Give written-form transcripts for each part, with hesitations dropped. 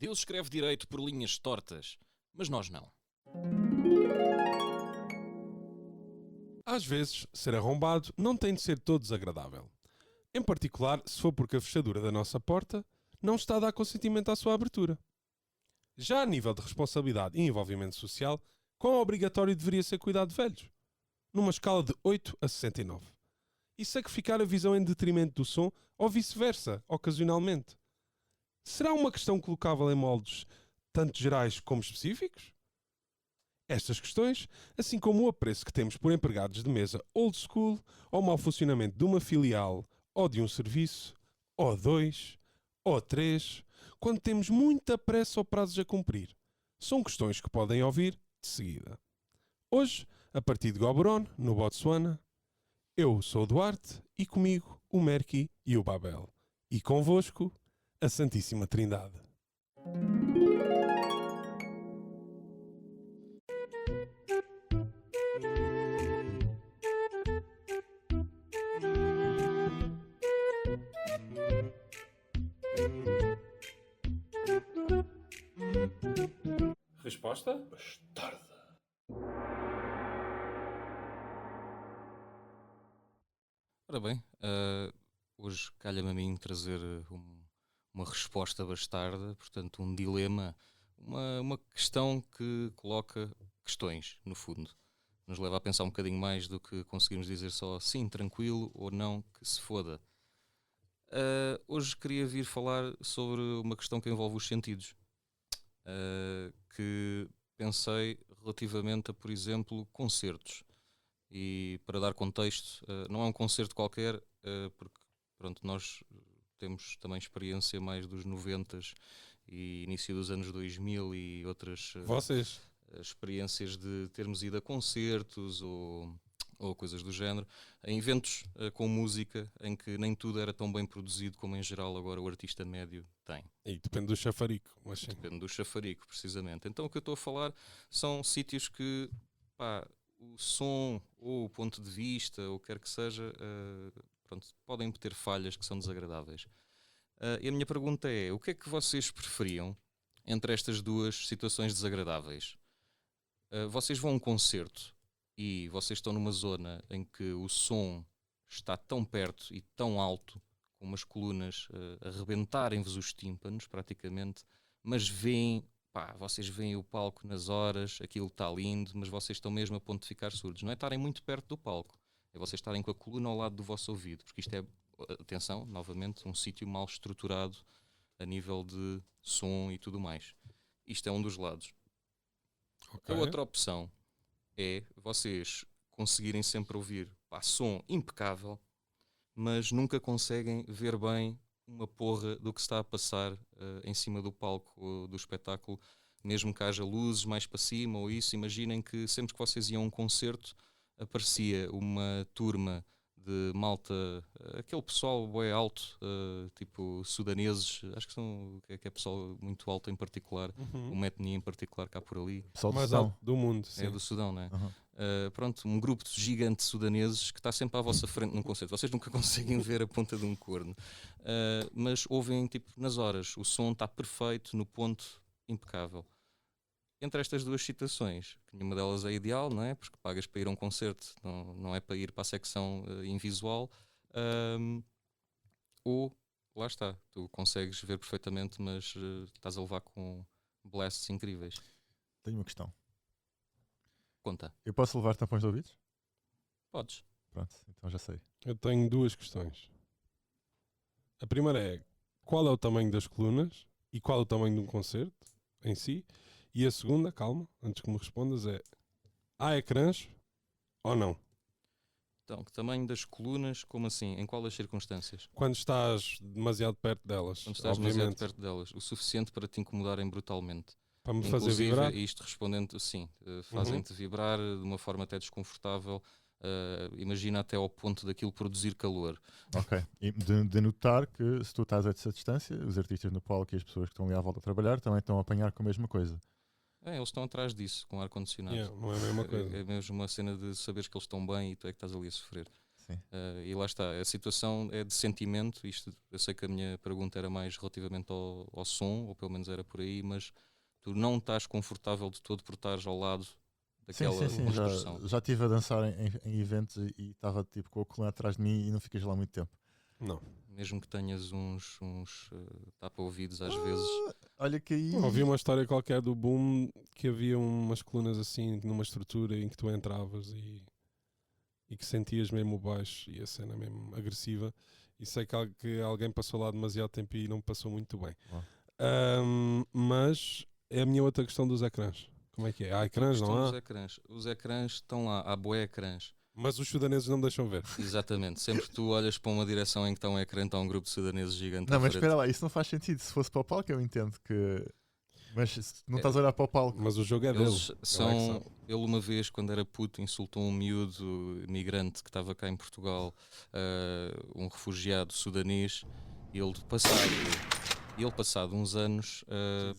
Deus escreve direito por linhas tortas, mas nós não. Às vezes, ser arrombado não tem de ser todo desagradável. Em particular, se for porque a fechadura da nossa porta não está a dar consentimento à sua abertura. Já a nível de responsabilidade e envolvimento social, quão obrigatório deveria ser cuidar de velhos? Numa escala de 8 a 69. E sacrificar a visão em detrimento do som ou vice-versa, ocasionalmente. Será uma questão colocável em moldes tanto gerais como específicos? Estas questões, assim como o apreço que temos por empregados de mesa old school, ou mau funcionamento de uma filial, ou de um serviço, ou dois, ou três, quando temos muita pressa ou prazos a cumprir, são questões que podem ouvir de seguida. Hoje, a partir de Gaborone, no Botsuana, eu sou o Duarte e comigo o Merki e o Babel. E convosco, a Santíssima Trindade. Resposta? Bastarda. Ora bem, hoje calha-me a mim trazer uma resposta bastarda, portanto um dilema, uma questão que coloca questões, no fundo. Nos leva a pensar um bocadinho mais do que conseguirmos dizer só sim, tranquilo ou não, que se foda. Hoje queria vir falar sobre uma questão que envolve os sentidos. Que pensei relativamente a, por exemplo, concertos. E para dar contexto, não é um concerto qualquer, porque pronto, nós temos também experiência mais dos 90s e início dos anos 2000 e outras Vocês? Experiências de termos ido a concertos ou coisas do género, em eventos com música em que nem tudo era tão bem produzido como em geral agora o artista médio tem. E depende do chafarico, mas sim. Depende do chafarico, precisamente. Então o que eu estou a falar são sítios que, pá, o som ou o ponto de vista, ou quer que seja, pronto, podem ter falhas que são desagradáveis. E a minha pergunta é, o que é que vocês preferiam entre estas duas situações desagradáveis? Vocês vão a um concerto e vocês estão numa zona em que o som está tão perto e tão alto, com umas colunas a rebentarem-vos os tímpanos, praticamente, mas vocês veem o palco nas horas, aquilo está lindo, mas vocês estão mesmo a ponto de ficar surdos. Não é estarem muito perto do palco, é vocês estarem com a coluna ao lado do vosso ouvido, porque isto é, atenção, novamente, um sítio mal estruturado a nível de som e tudo mais. Isto é um dos lados. Okay. A outra opção é vocês conseguirem sempre ouvir som impecável, mas nunca conseguem ver bem uma porra do que está a passar em cima do palco ou do espetáculo, mesmo que haja luzes mais para cima ou isso. Imaginem que sempre que vocês iam a um concerto aparecia uma turma de malta, aquele pessoal bué alto, tipo sudaneses, acho que é pessoal muito alto em particular, uma etnia em particular cá por ali. Pessoal do Mais Sudão. alto do mundo, sim. É do Sudão, não é? Uhum. Pronto, um grupo de gigantes sudaneses que está sempre à vossa frente num concerto. Vocês nunca conseguem ver a ponta de um corno, mas ouvem tipo nas horas, o som está perfeito, no ponto impecável. Entre estas duas situações, que nenhuma delas é ideal, não é? Porque pagas para ir a um concerto, não é para ir para a secção invisual, ou lá está, tu consegues ver perfeitamente, mas estás a levar com blasts incríveis. Tenho uma questão. Conta. Eu posso levar tampões de ouvidos? Podes. Pronto, então já sei. Eu tenho duas questões. A primeira é, qual é o tamanho das colunas e qual é o tamanho de um concerto em si? E a segunda, calma, antes que me respondas, é, há ecrãs ou não? Então, que tamanho das colunas, como assim? Em quais circunstâncias? Quando estás demasiado perto delas, Quando estás demasiado perto delas, o suficiente para te incomodarem brutalmente. Para me Inclusive, fazer vibrar? isto respondendo, sim, fazem-te vibrar de uma forma até desconfortável. Imagina até ao ponto daquilo produzir calor. Ok. E de notar que se tu estás a essa distância, os artistas no palco e as pessoas que estão ali à volta a trabalhar também estão a apanhar com a mesma coisa. Eles estão atrás disso, com ar-condicionado. Yeah, não é a mesma coisa. É mesmo uma cena de saberes que eles estão bem e tu é que estás ali a sofrer. Sim. E lá está, a situação é de sentimento. Isto, eu sei que a minha pergunta era mais relativamente ao som, ou pelo menos era por aí, mas tu não estás confortável de todo por estares ao lado daquela Sim. construção. Já estive a dançar em eventos e estava tipo com o colã atrás de mim e não ficas lá muito tempo. Não. Mesmo que tenhas uns tapa-ouvidos às vezes. Olha que aí. Ouvi uma história qualquer do Boom que havia umas colunas assim numa estrutura em que tu entravas e que sentias mesmo o baixo e a cena mesmo agressiva. E sei que alguém passou lá demasiado tempo e não passou muito bem. Oh. Mas é a minha outra questão dos ecrãs. Como é que é? Há ecrãs, não há? Os ecrãs estão lá, há bué ecrãs. Mas os sudaneses não deixam ver. Exatamente, sempre que tu olhas para uma direção em que está um ecrã, está um grupo de sudaneses gigante. Não, à mas frente. espera lá, isso não faz sentido. Se fosse para o palco, eu entendo que. Mas se não estás a olhar para o palco. Mas o jogo é Eles dele. são. Ele uma vez, quando era puto, insultou um miúdo migrante que estava cá em Portugal, um refugiado sudanês, e ele passado uns anos,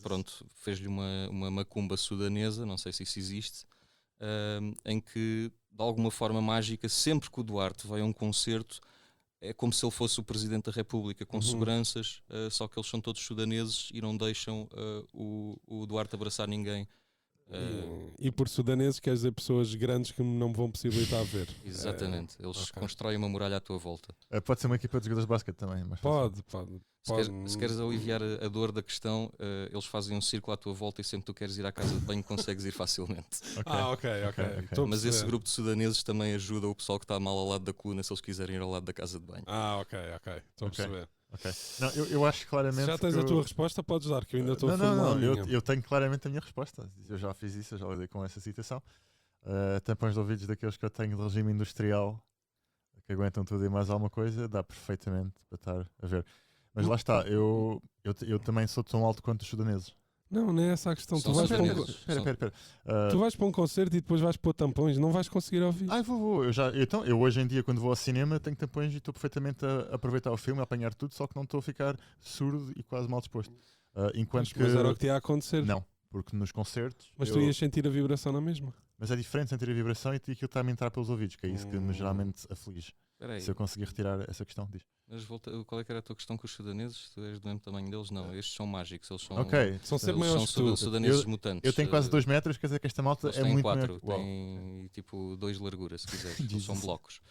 pronto, fez-lhe uma macumba sudanesa, não sei se isso existe, em que de alguma forma mágica, sempre que o Duarte vai a um concerto, é como se ele fosse o Presidente da República, com seguranças, só que eles são todos sudaneses e não deixam o Duarte abraçar ninguém. E por sudaneses quer dizer pessoas grandes que não vão possibilitar ver. Exatamente, eles ok. constroem uma muralha à tua volta. Pode ser uma equipa de jogadores de basquete também. Mas Pode. Se queres aliviar a dor da questão, eles fazem um círculo à tua volta e sempre que tu queres ir à casa de banho consegues ir facilmente. Ok. Estou a Mas esse perceber. grupo de sudaneses também ajuda o pessoal que está mal ao lado da coluna se eles quiserem ir ao lado da casa de banho. Ok. Estou a perceber. Ok. Não, eu acho claramente. Se já tens que a tua resposta, podes dar, que eu ainda estou a Não, formular a minha. eu tenho claramente a minha resposta. Eu já fiz isso, eu já lidei com essa situação. Tampões de ouvidos daqueles que eu tenho de regime industrial que aguentam tudo e mais alguma coisa, dá perfeitamente para estar a ver. Mas lá está, eu também sou tão alto quanto os sudaneses. Não, nem é essa a questão. São Tu vais, para um, sudaneses. Espera. tu vais para um concerto e depois vais pôr tampões, não vais conseguir ouvir. Vou. Eu hoje em dia, quando vou ao cinema, tenho tampões e estou perfeitamente a aproveitar o filme, a apanhar tudo, só que não estou a ficar surdo e quase mal disposto. Enquanto Mas que. era o que te ia acontecer. Não, porque nos concertos. Mas tu ias sentir a vibração na mesma. Mas é diferente sentir a vibração e aquilo está a entrar pelos ouvidos, que é isso que me geralmente aflige. Espera aí, Se eu conseguir retirar essa questão, diz. mas qual é que era a tua questão com os sudaneses? Tu és do mesmo tamanho deles? Não, estes são mágicos, eles são, Ok. São sempre eles maiores são que tu. sudaneses mutantes. Eu tenho quase 2 metros, quer dizer que esta malta Eles é têm muito 4, maior. Uau. têm tipo 2 de largura, se quiseres. Eles são Jesus. blocos.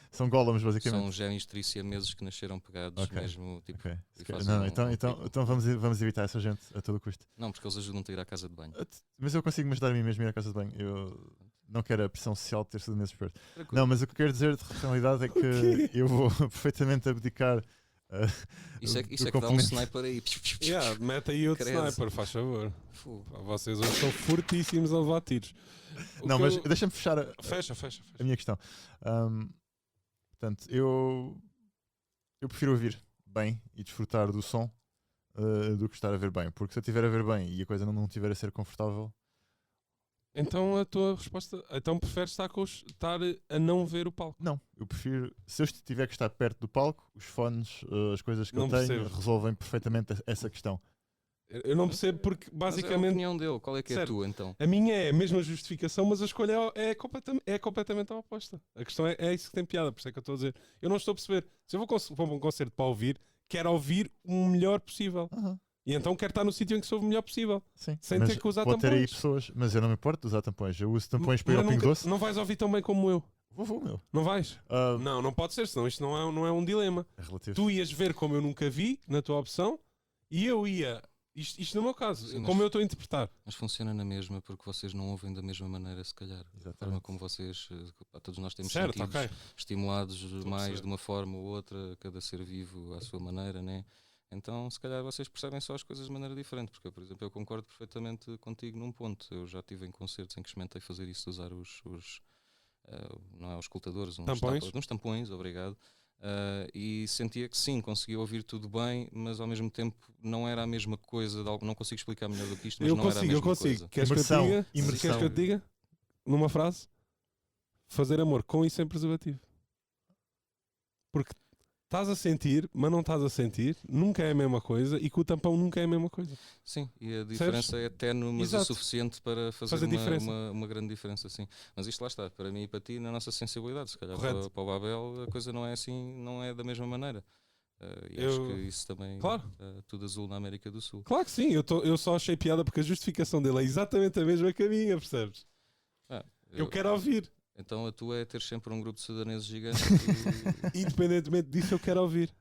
São golems, basicamente. São gêmeos trisiameses que nasceram pegados Ok. mesmo. Tipo, Ok. e fazem Não, um então vamos evitar essa gente a todo custo. Não, porque eles ajudam-te a ir à casa de banho. Mas eu consigo me ajudar a mim mesmo a ir à casa de banho. Eu não quero a pressão social de ter sido nesses perto. Tranquilo. Não, mas o que eu quero dizer de realidade é que eu vou perfeitamente abdicar. Isso é do que dá um componente. sniper aí. Mete aí outro Credo. sniper, faz favor. Fu. Vocês hoje são fortíssimos a levar tiros. Não, mas deixa-me fechar Fecha. a minha questão. Portanto, eu prefiro ouvir bem e desfrutar do som do que estar a ver bem. Porque se eu estiver a ver bem e a coisa não estiver a ser confortável. Então a tua resposta. Então preferes estar a não ver o palco? Não, eu prefiro. Se eu tiver que estar perto do palco, os fones, as coisas que Não eu tenho, percebo. resolvem perfeitamente essa questão. Eu não percebo porque Mas é a basicamente opinião dele, qual é que é a Certo. tua então? a minha é a mesma justificação, mas a escolha é completamente a oposta. A questão é isso que tem piada, por isso é que eu estou a dizer. Eu não estou a perceber. Se eu vou para um concerto para ouvir, quero ouvir o melhor possível. Aham, E então quero estar no sítio em que sou o melhor possível. sim. Sem Mas ter que usar pode ter aí tampões. pessoas, mas eu não me importo de usar tampões. Eu uso tampões para ir Mas ao Pingo nunca- Doce. não vais ouvir tão bem como eu. Vou, meu. Não vais? Ah, Não pode ser, senão isto não é um dilema. É relativo. Tu ias ver como eu nunca vi, na tua opção, e eu ia. Isto no meu caso, Sim, mas- como eu estou a interpretar. Mas funciona na mesma porque vocês não ouvem da mesma maneira, se calhar. A forma Exatamente. como vocês, todos nós temos Certo, sentidos ok. estimulados a mais perceber. de uma forma ou outra, cada ser vivo à sua maneira, né? Então, se calhar vocês percebem só as coisas de maneira diferente, porque, por exemplo, eu concordo perfeitamente contigo num ponto. Eu já estive em concertos em que experimentei fazer isso, usar não é os escutadores, uns tampões, obrigado. E sentia que sim, conseguia ouvir tudo bem, mas ao mesmo tempo não era a mesma coisa, não consigo explicar melhor do que isto, mas Eu não era a consigo, mesma eu consigo. coisa. Queres que eu te Imersão, diga? imersão. Queres que eu te diga? Numa frase? Fazer amor com e sem preservativo. Porque Estás a sentir, mas não estás a sentir, nunca é a mesma coisa e que o tampão nunca é a mesma coisa. Sim, e a diferença é ténue, mas Exato. o suficiente para fazer Faz a diferença. uma grande diferença, sim. Mas isto lá está, para mim e para ti, na nossa sensibilidade, se calhar Correto. para o Babel a coisa não é assim, não é da mesma maneira. E acho que isso também, Claro. tudo azul na América do Sul. Claro que sim, eu só achei piada porque a justificação dele é exatamente a mesma que a minha, percebes? Eu quero ouvir. Então a tua é ter sempre um grupo de sudaneses gigante. Independentemente disso, eu quero ouvir.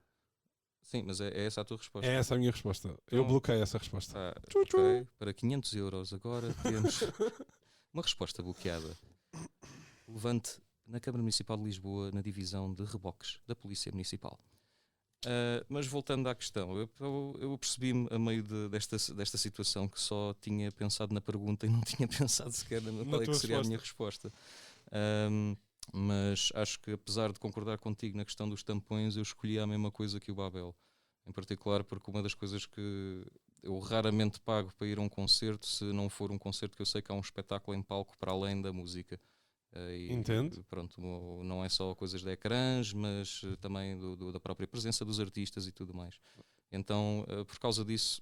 Sim, mas é essa a tua resposta. É essa a minha resposta. Eu Então, bloqueei essa resposta. Ok, para 500 euros agora temos uma resposta bloqueada. Levante na Câmara Municipal de Lisboa, na divisão de reboques da Polícia Municipal. Mas voltando à questão, eu percebi-me a meio desta situação que só tinha pensado na pergunta e não tinha pensado sequer na qual é que seria a minha resposta. Mas acho que, apesar de concordar contigo na questão dos tampões, eu escolhi a mesma coisa que o Babel, em particular porque uma das coisas que eu raramente pago para ir a um concerto, se não for um concerto que eu sei que há um espetáculo em palco para além da música. Entendo. Pronto, não é só coisas de ecrãs, mas também da própria presença dos artistas e tudo mais. Então, por causa disso,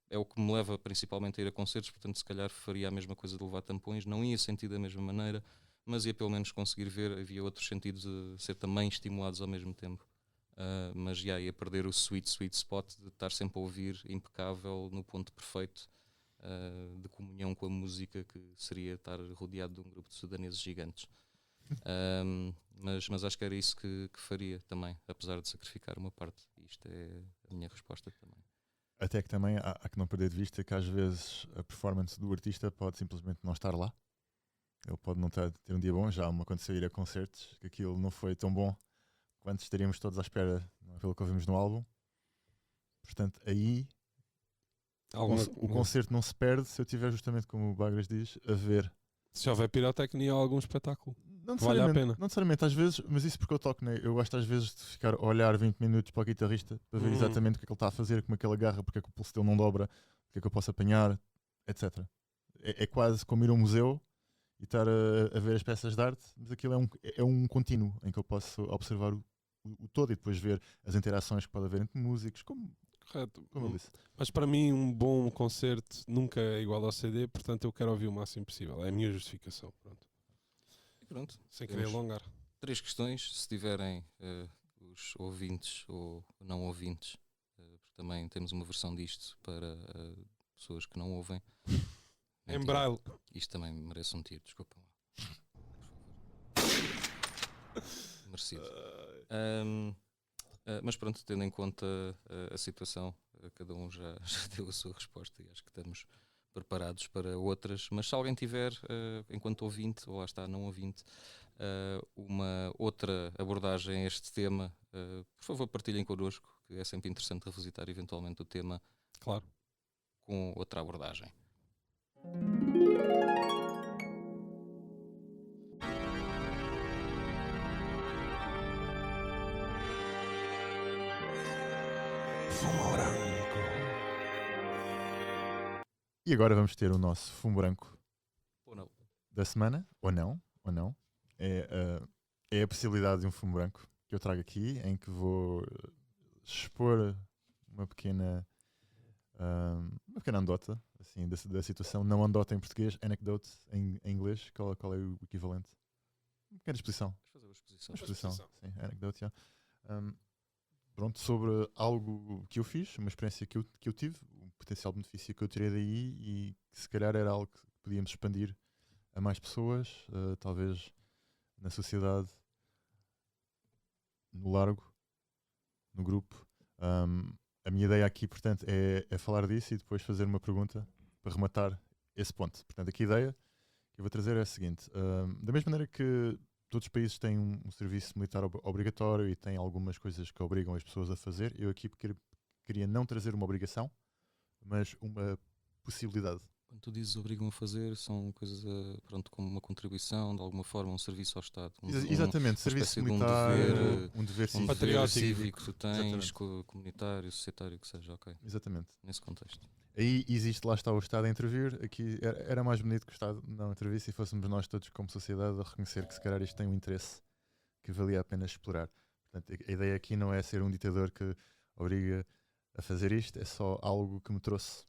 é o que me leva principalmente a ir a concertos. Portanto, se calhar faria a mesma coisa de levar tampões, não ia sentir da mesma maneira, mas ia pelo menos conseguir ver. Havia outros sentidos a ser também estimulados ao mesmo tempo. Mas ia perder o sweet spot de estar sempre a ouvir impecável no ponto perfeito de comunhão com a música, que seria estar rodeado de um grupo de sudaneses gigantes. Mas acho que era isso que faria também, apesar de sacrificar uma parte. Isto é a minha resposta também. Até que também há que não perder de vista que às vezes a performance do artista pode simplesmente não estar lá. Ele pode não ter um dia bom. Já me aconteceu ir a concertos que aquilo não foi tão bom quanto estaríamos todos à espera, pelo que ouvimos no álbum. Portanto, aí o concerto não se perde se eu tiver, justamente como o Bagras diz, a ver. Se houver pirotecnia ou algum espetáculo, Não vale a pena. Não necessariamente, às vezes, mas isso porque eu toco, né? Eu gosto às vezes de ficar a olhar 20 minutos para o guitarrista para ver exatamente o que é que ele está a fazer, como é que ele agarra, porque é que o pulso dele não dobra, o que é que eu posso apanhar, etc. É quase como ir a um museu e estar a ver as peças de arte, mas aquilo é um contínuo em que eu posso observar o todo e depois ver as interações que pode haver entre músicos, como eu disse. Mas para mim um bom concerto nunca é igual ao CD, portanto eu quero ouvir o máximo possível. É a minha justificação. Pronto. Sem querer alongar. 3 questões, se tiverem os ouvintes ou não ouvintes, porque também temos uma versão disto para pessoas que não ouvem. Em braille. Isto também merece um tiro, desculpem lá. Por favor. Merecido. Mas pronto, tendo em conta a situação, cada um já deu a sua resposta e acho que estamos preparados para outras. Mas se alguém tiver, enquanto ouvinte, ou lá está, não ouvinte, uma outra abordagem a este tema, por favor partilhem connosco, que é sempre interessante revisitar eventualmente o tema, claro, com outra abordagem. Fumo branco. E agora vamos ter o nosso fumo branco Ou não? da semana, ou não. É a possibilidade de um fumo branco que eu trago aqui, em que vou expor uma pequena anedota assim, da situação. Não anedota em português, anecdote em inglês. Qual é o equivalente? Uma pequena exposição. Vamos fazer uma exposição. Sim, anecdote, yeah. Pronto, sobre algo que eu fiz, uma experiência que eu tive, um potencial benefício que eu tirei daí e que se calhar era algo que podíamos expandir a mais pessoas, talvez na sociedade, no largo, no grupo. A minha ideia aqui, portanto, é falar disso e depois fazer uma pergunta para rematar esse ponto. Portanto, aqui a ideia que eu vou trazer é a seguinte. Da mesma maneira que todos os países têm um serviço militar obrigatório e têm algumas coisas que obrigam as pessoas a fazer, eu aqui queria não trazer uma obrigação, mas uma possibilidade. Quando tu dizes obrigam a fazer, são coisas pronto, como uma contribuição, de alguma forma, um serviço ao Estado. Exatamente, serviço militar, um dever cívico. Cívico que tu tens, comunitário, societário, que seja, ok. Exatamente. Nesse contexto. Aí existe, lá está o Estado a intervir. Aqui era mais bonito que o Estado não intervisse e fôssemos nós todos como sociedade a reconhecer que se calhar isto tem um interesse que valia a pena explorar. Portanto, a ideia aqui não é ser um ditador que obriga a fazer isto, é só algo que me trouxe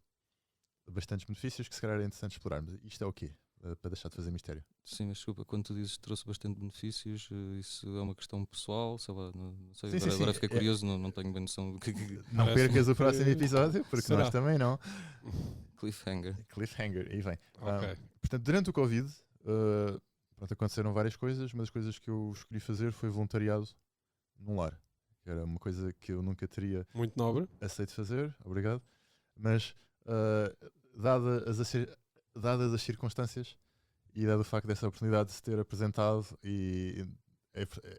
bastantes benefícios que se calhar é interessante explorar. Mas isto é o quê? Para deixar de fazer mistério. Sim, mas desculpa, quando tu dizes que trouxe bastante benefícios, isso é uma questão pessoal, sei lá, não sei, Sim, agora sim. fiquei curioso, não tenho bem noção do que Não Parece-me percas o que- próximo episódio, porque Será? nós também não. cliffhanger. Cliffhanger, aí vem. Ok. Portanto, durante o Covid, pronto, aconteceram várias coisas. Uma das coisas que eu escolhi fazer foi voluntariado num lar. Que era uma coisa que eu nunca teria Muito nobre. aceito fazer, obrigado. Mas, dadas as circunstâncias e dado o facto dessa oportunidade de se ter apresentado,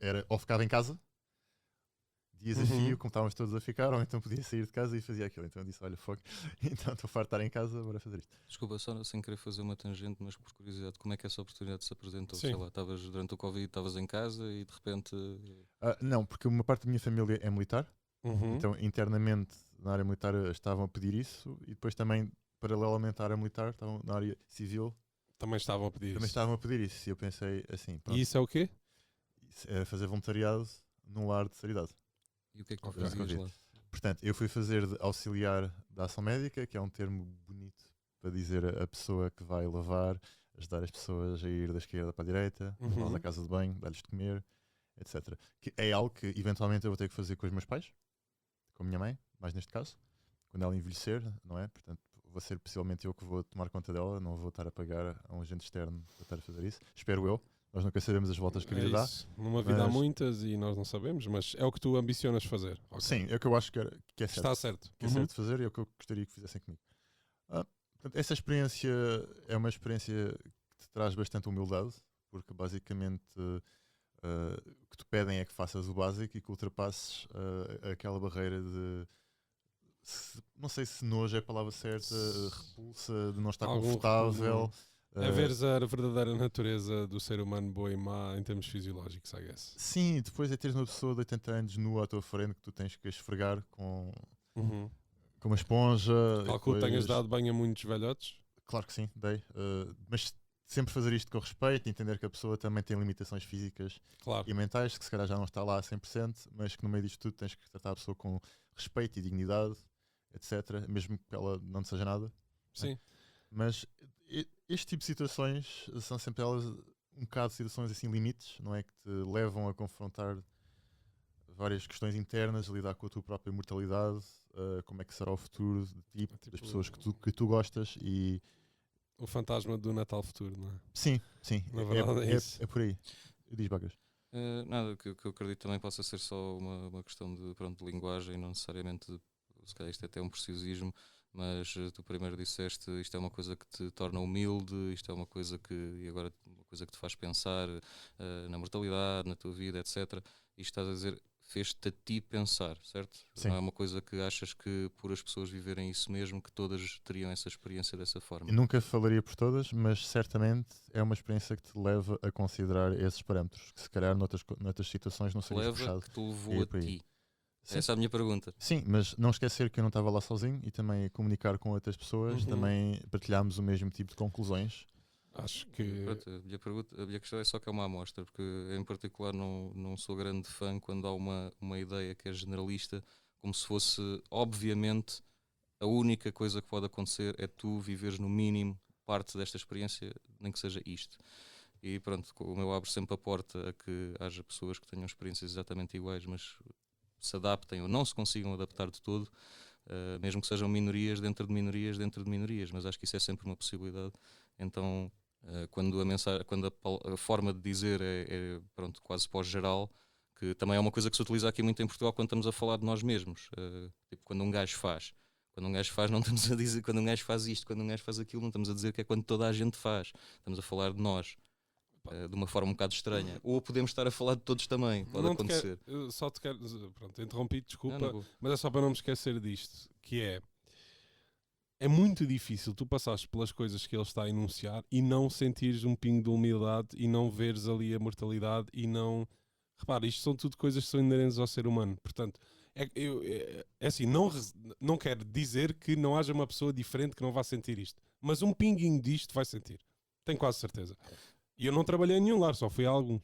era ou ficava em casa, dias a fio, como estávamos todos a ficar, ou então podia sair de casa e fazia aquilo. Então eu disse: olha, fogo, então estou farto de estar em casa, bora fazer isto. Desculpa, só sem querer fazer uma tangente, mas por curiosidade, como é que essa oportunidade se apresentou? Sim. Sei lá, estavas durante o Covid, estavas em casa e de repente. Não, porque uma parte da minha família é militar, Uhum. então internamente na área militar estavam a pedir isso, e depois também, paralelamente à área militar, estavam na área civil, Também estavam a pedir também isso. estavam a pedir isso. E eu pensei assim: pronto, E isso é o quê? é fazer voluntariado num lar de caridade. E o que é que tu Ok. fazias lá? Portanto, eu fui fazer de auxiliar da ação médica, que é um termo bonito para dizer a pessoa que vai lavar, ajudar as pessoas a ir da esquerda para a direita, Uhum. levá-las à casa de banho, dar-lhes de comer, etc. Que é algo que eventualmente eu vou ter que fazer com os meus pais, com a minha mãe, mais neste caso, quando ela envelhecer, não é? Portanto, vou ser possivelmente eu que vou tomar conta dela, não vou estar a pagar a um agente externo para estar a fazer isso. Espero eu. Nós nunca sabemos as voltas que a vida dá. isso. Numa vida há mas- muitas e nós não sabemos, mas é o que tu ambicionas fazer. Ok. Sim, é o que eu acho que é certo. Está certo. Que é Uhum. certo de fazer e é o que eu gostaria que fizessem comigo. Portanto, essa experiência é uma experiência que te traz bastante humildade, porque basicamente o que te pedem é que faças o básico e que ultrapasses aquela barreira de não sei se nojo é a palavra certa, repulsa, de não estar Algum confortável. É veres a verdadeira natureza do ser humano boa e má em termos fisiológicos, I guess. Sim, e depois é teres uma pessoa de 80 anos nua à tua frente que tu tens que esfregar com uma esponja. Calculo que tenhas depois- dado banho a muitos velhotes. Claro que sim, dei. Mas sempre fazer isto com respeito, entender que a pessoa também tem limitações físicas Claro. e mentais, que se calhar já não está lá a 100%, mas que no meio disto tudo tens que tratar a pessoa com respeito e dignidade, etc. Mesmo que ela não te seja nada. Sim. Mas este tipo de situações são sempre elas um bocado de situações assim, limites, não é? Que te levam a confrontar várias questões internas, lidar com a tua própria mortalidade, como é que será o futuro de ti, Tipo, das pessoas que tu gostas e O fantasma do Natal futuro, não é? sim, Na verdade é isso. é por aí. Diz Bagas. Nada, que eu acredito também possa ser só uma questão de linguagem, não necessariamente, se calhar isto é até um preciosismo, mas tu primeiro disseste isto é uma coisa que te torna humilde, isto é uma coisa e agora uma coisa que te faz pensar na mortalidade, na tua vida, etc. E estás a dizer, fez-te a ti pensar, certo? Sim. Não é uma coisa que achas que por as pessoas viverem isso mesmo, que todas teriam essa experiência dessa forma. Eu nunca falaria por todas, mas certamente é uma experiência que te leva a considerar esses parâmetros, que se calhar noutras situações não serias Leva puxado. que te levou E é a por aí. ti. Sim. Essa é a minha pergunta. Sim, mas não esquecer que eu não estava lá sozinho e também comunicar com outras pessoas, Uhum. também partilhámos o mesmo tipo de conclusões. Acho que. Pronto, a minha questão é só que é uma amostra, porque em particular não sou grande fã quando há uma ideia que é generalista, como se fosse, obviamente, a única coisa que pode acontecer é tu viveres no mínimo parte desta experiência, nem que seja isto. E pronto, o meu abre sempre a porta a que haja pessoas que tenham experiências exatamente iguais, mas se adaptem ou não se consigam adaptar de todo, mesmo que sejam minorias dentro de minorias dentro de minorias, mas acho que isso é sempre uma possibilidade. Então, quando a forma de dizer é pronto, quase pós-geral, que também é uma coisa que se utiliza aqui muito em Portugal quando estamos a falar de nós mesmos, tipo quando um gajo faz. Quando um gajo faz, não estamos a dizer quando um gajo faz isto, quando um gajo faz aquilo, não estamos a dizer que é quando toda a gente faz. Estamos a falar de nós, de uma forma um bocado estranha. Ou podemos estar a falar de todos também, pode não acontecer. eu só te quero. Pronto, interrompi, desculpa. Não, na boa. Mas é só para não me esquecer disto, que é muito difícil tu passares pelas coisas que ele está a enunciar e não sentires um pingo de humildade e não veres ali a mortalidade e não... Repara, isto são tudo coisas que são inerentes ao ser humano, portanto, é assim, não quero dizer que não haja uma pessoa diferente que não vá sentir isto, mas um pinguinho disto vai sentir, tenho quase certeza. E eu não trabalhei em nenhum lar, só fui a alguns.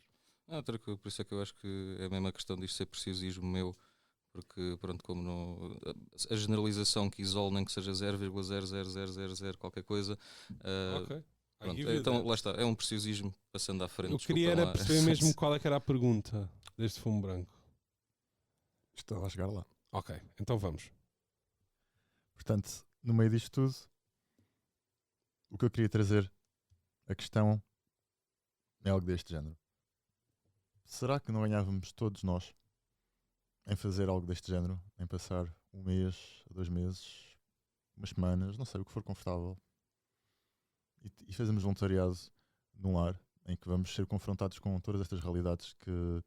Por isso é que eu acho que é a mesma questão disto ser preciosismo meu, porque pronto, como a generalização que isole nem que seja 0,00000 qualquer coisa, Ok. pronto, então lá está, é um preciosismo passando à frente. Eu queria era perceber mesmo qual é que era a pergunta deste fumo branco. Estou a chegar lá. Ok, então vamos. Portanto, no meio disto tudo, o que eu queria trazer, a questão é algo deste género. Será que não ganhávamos todos nós em fazer algo deste género? Em passar 1 mês, 2 meses, umas semanas, não sei, o que for confortável, e fazemos voluntariado num lar em que vamos ser confrontados com todas estas realidades que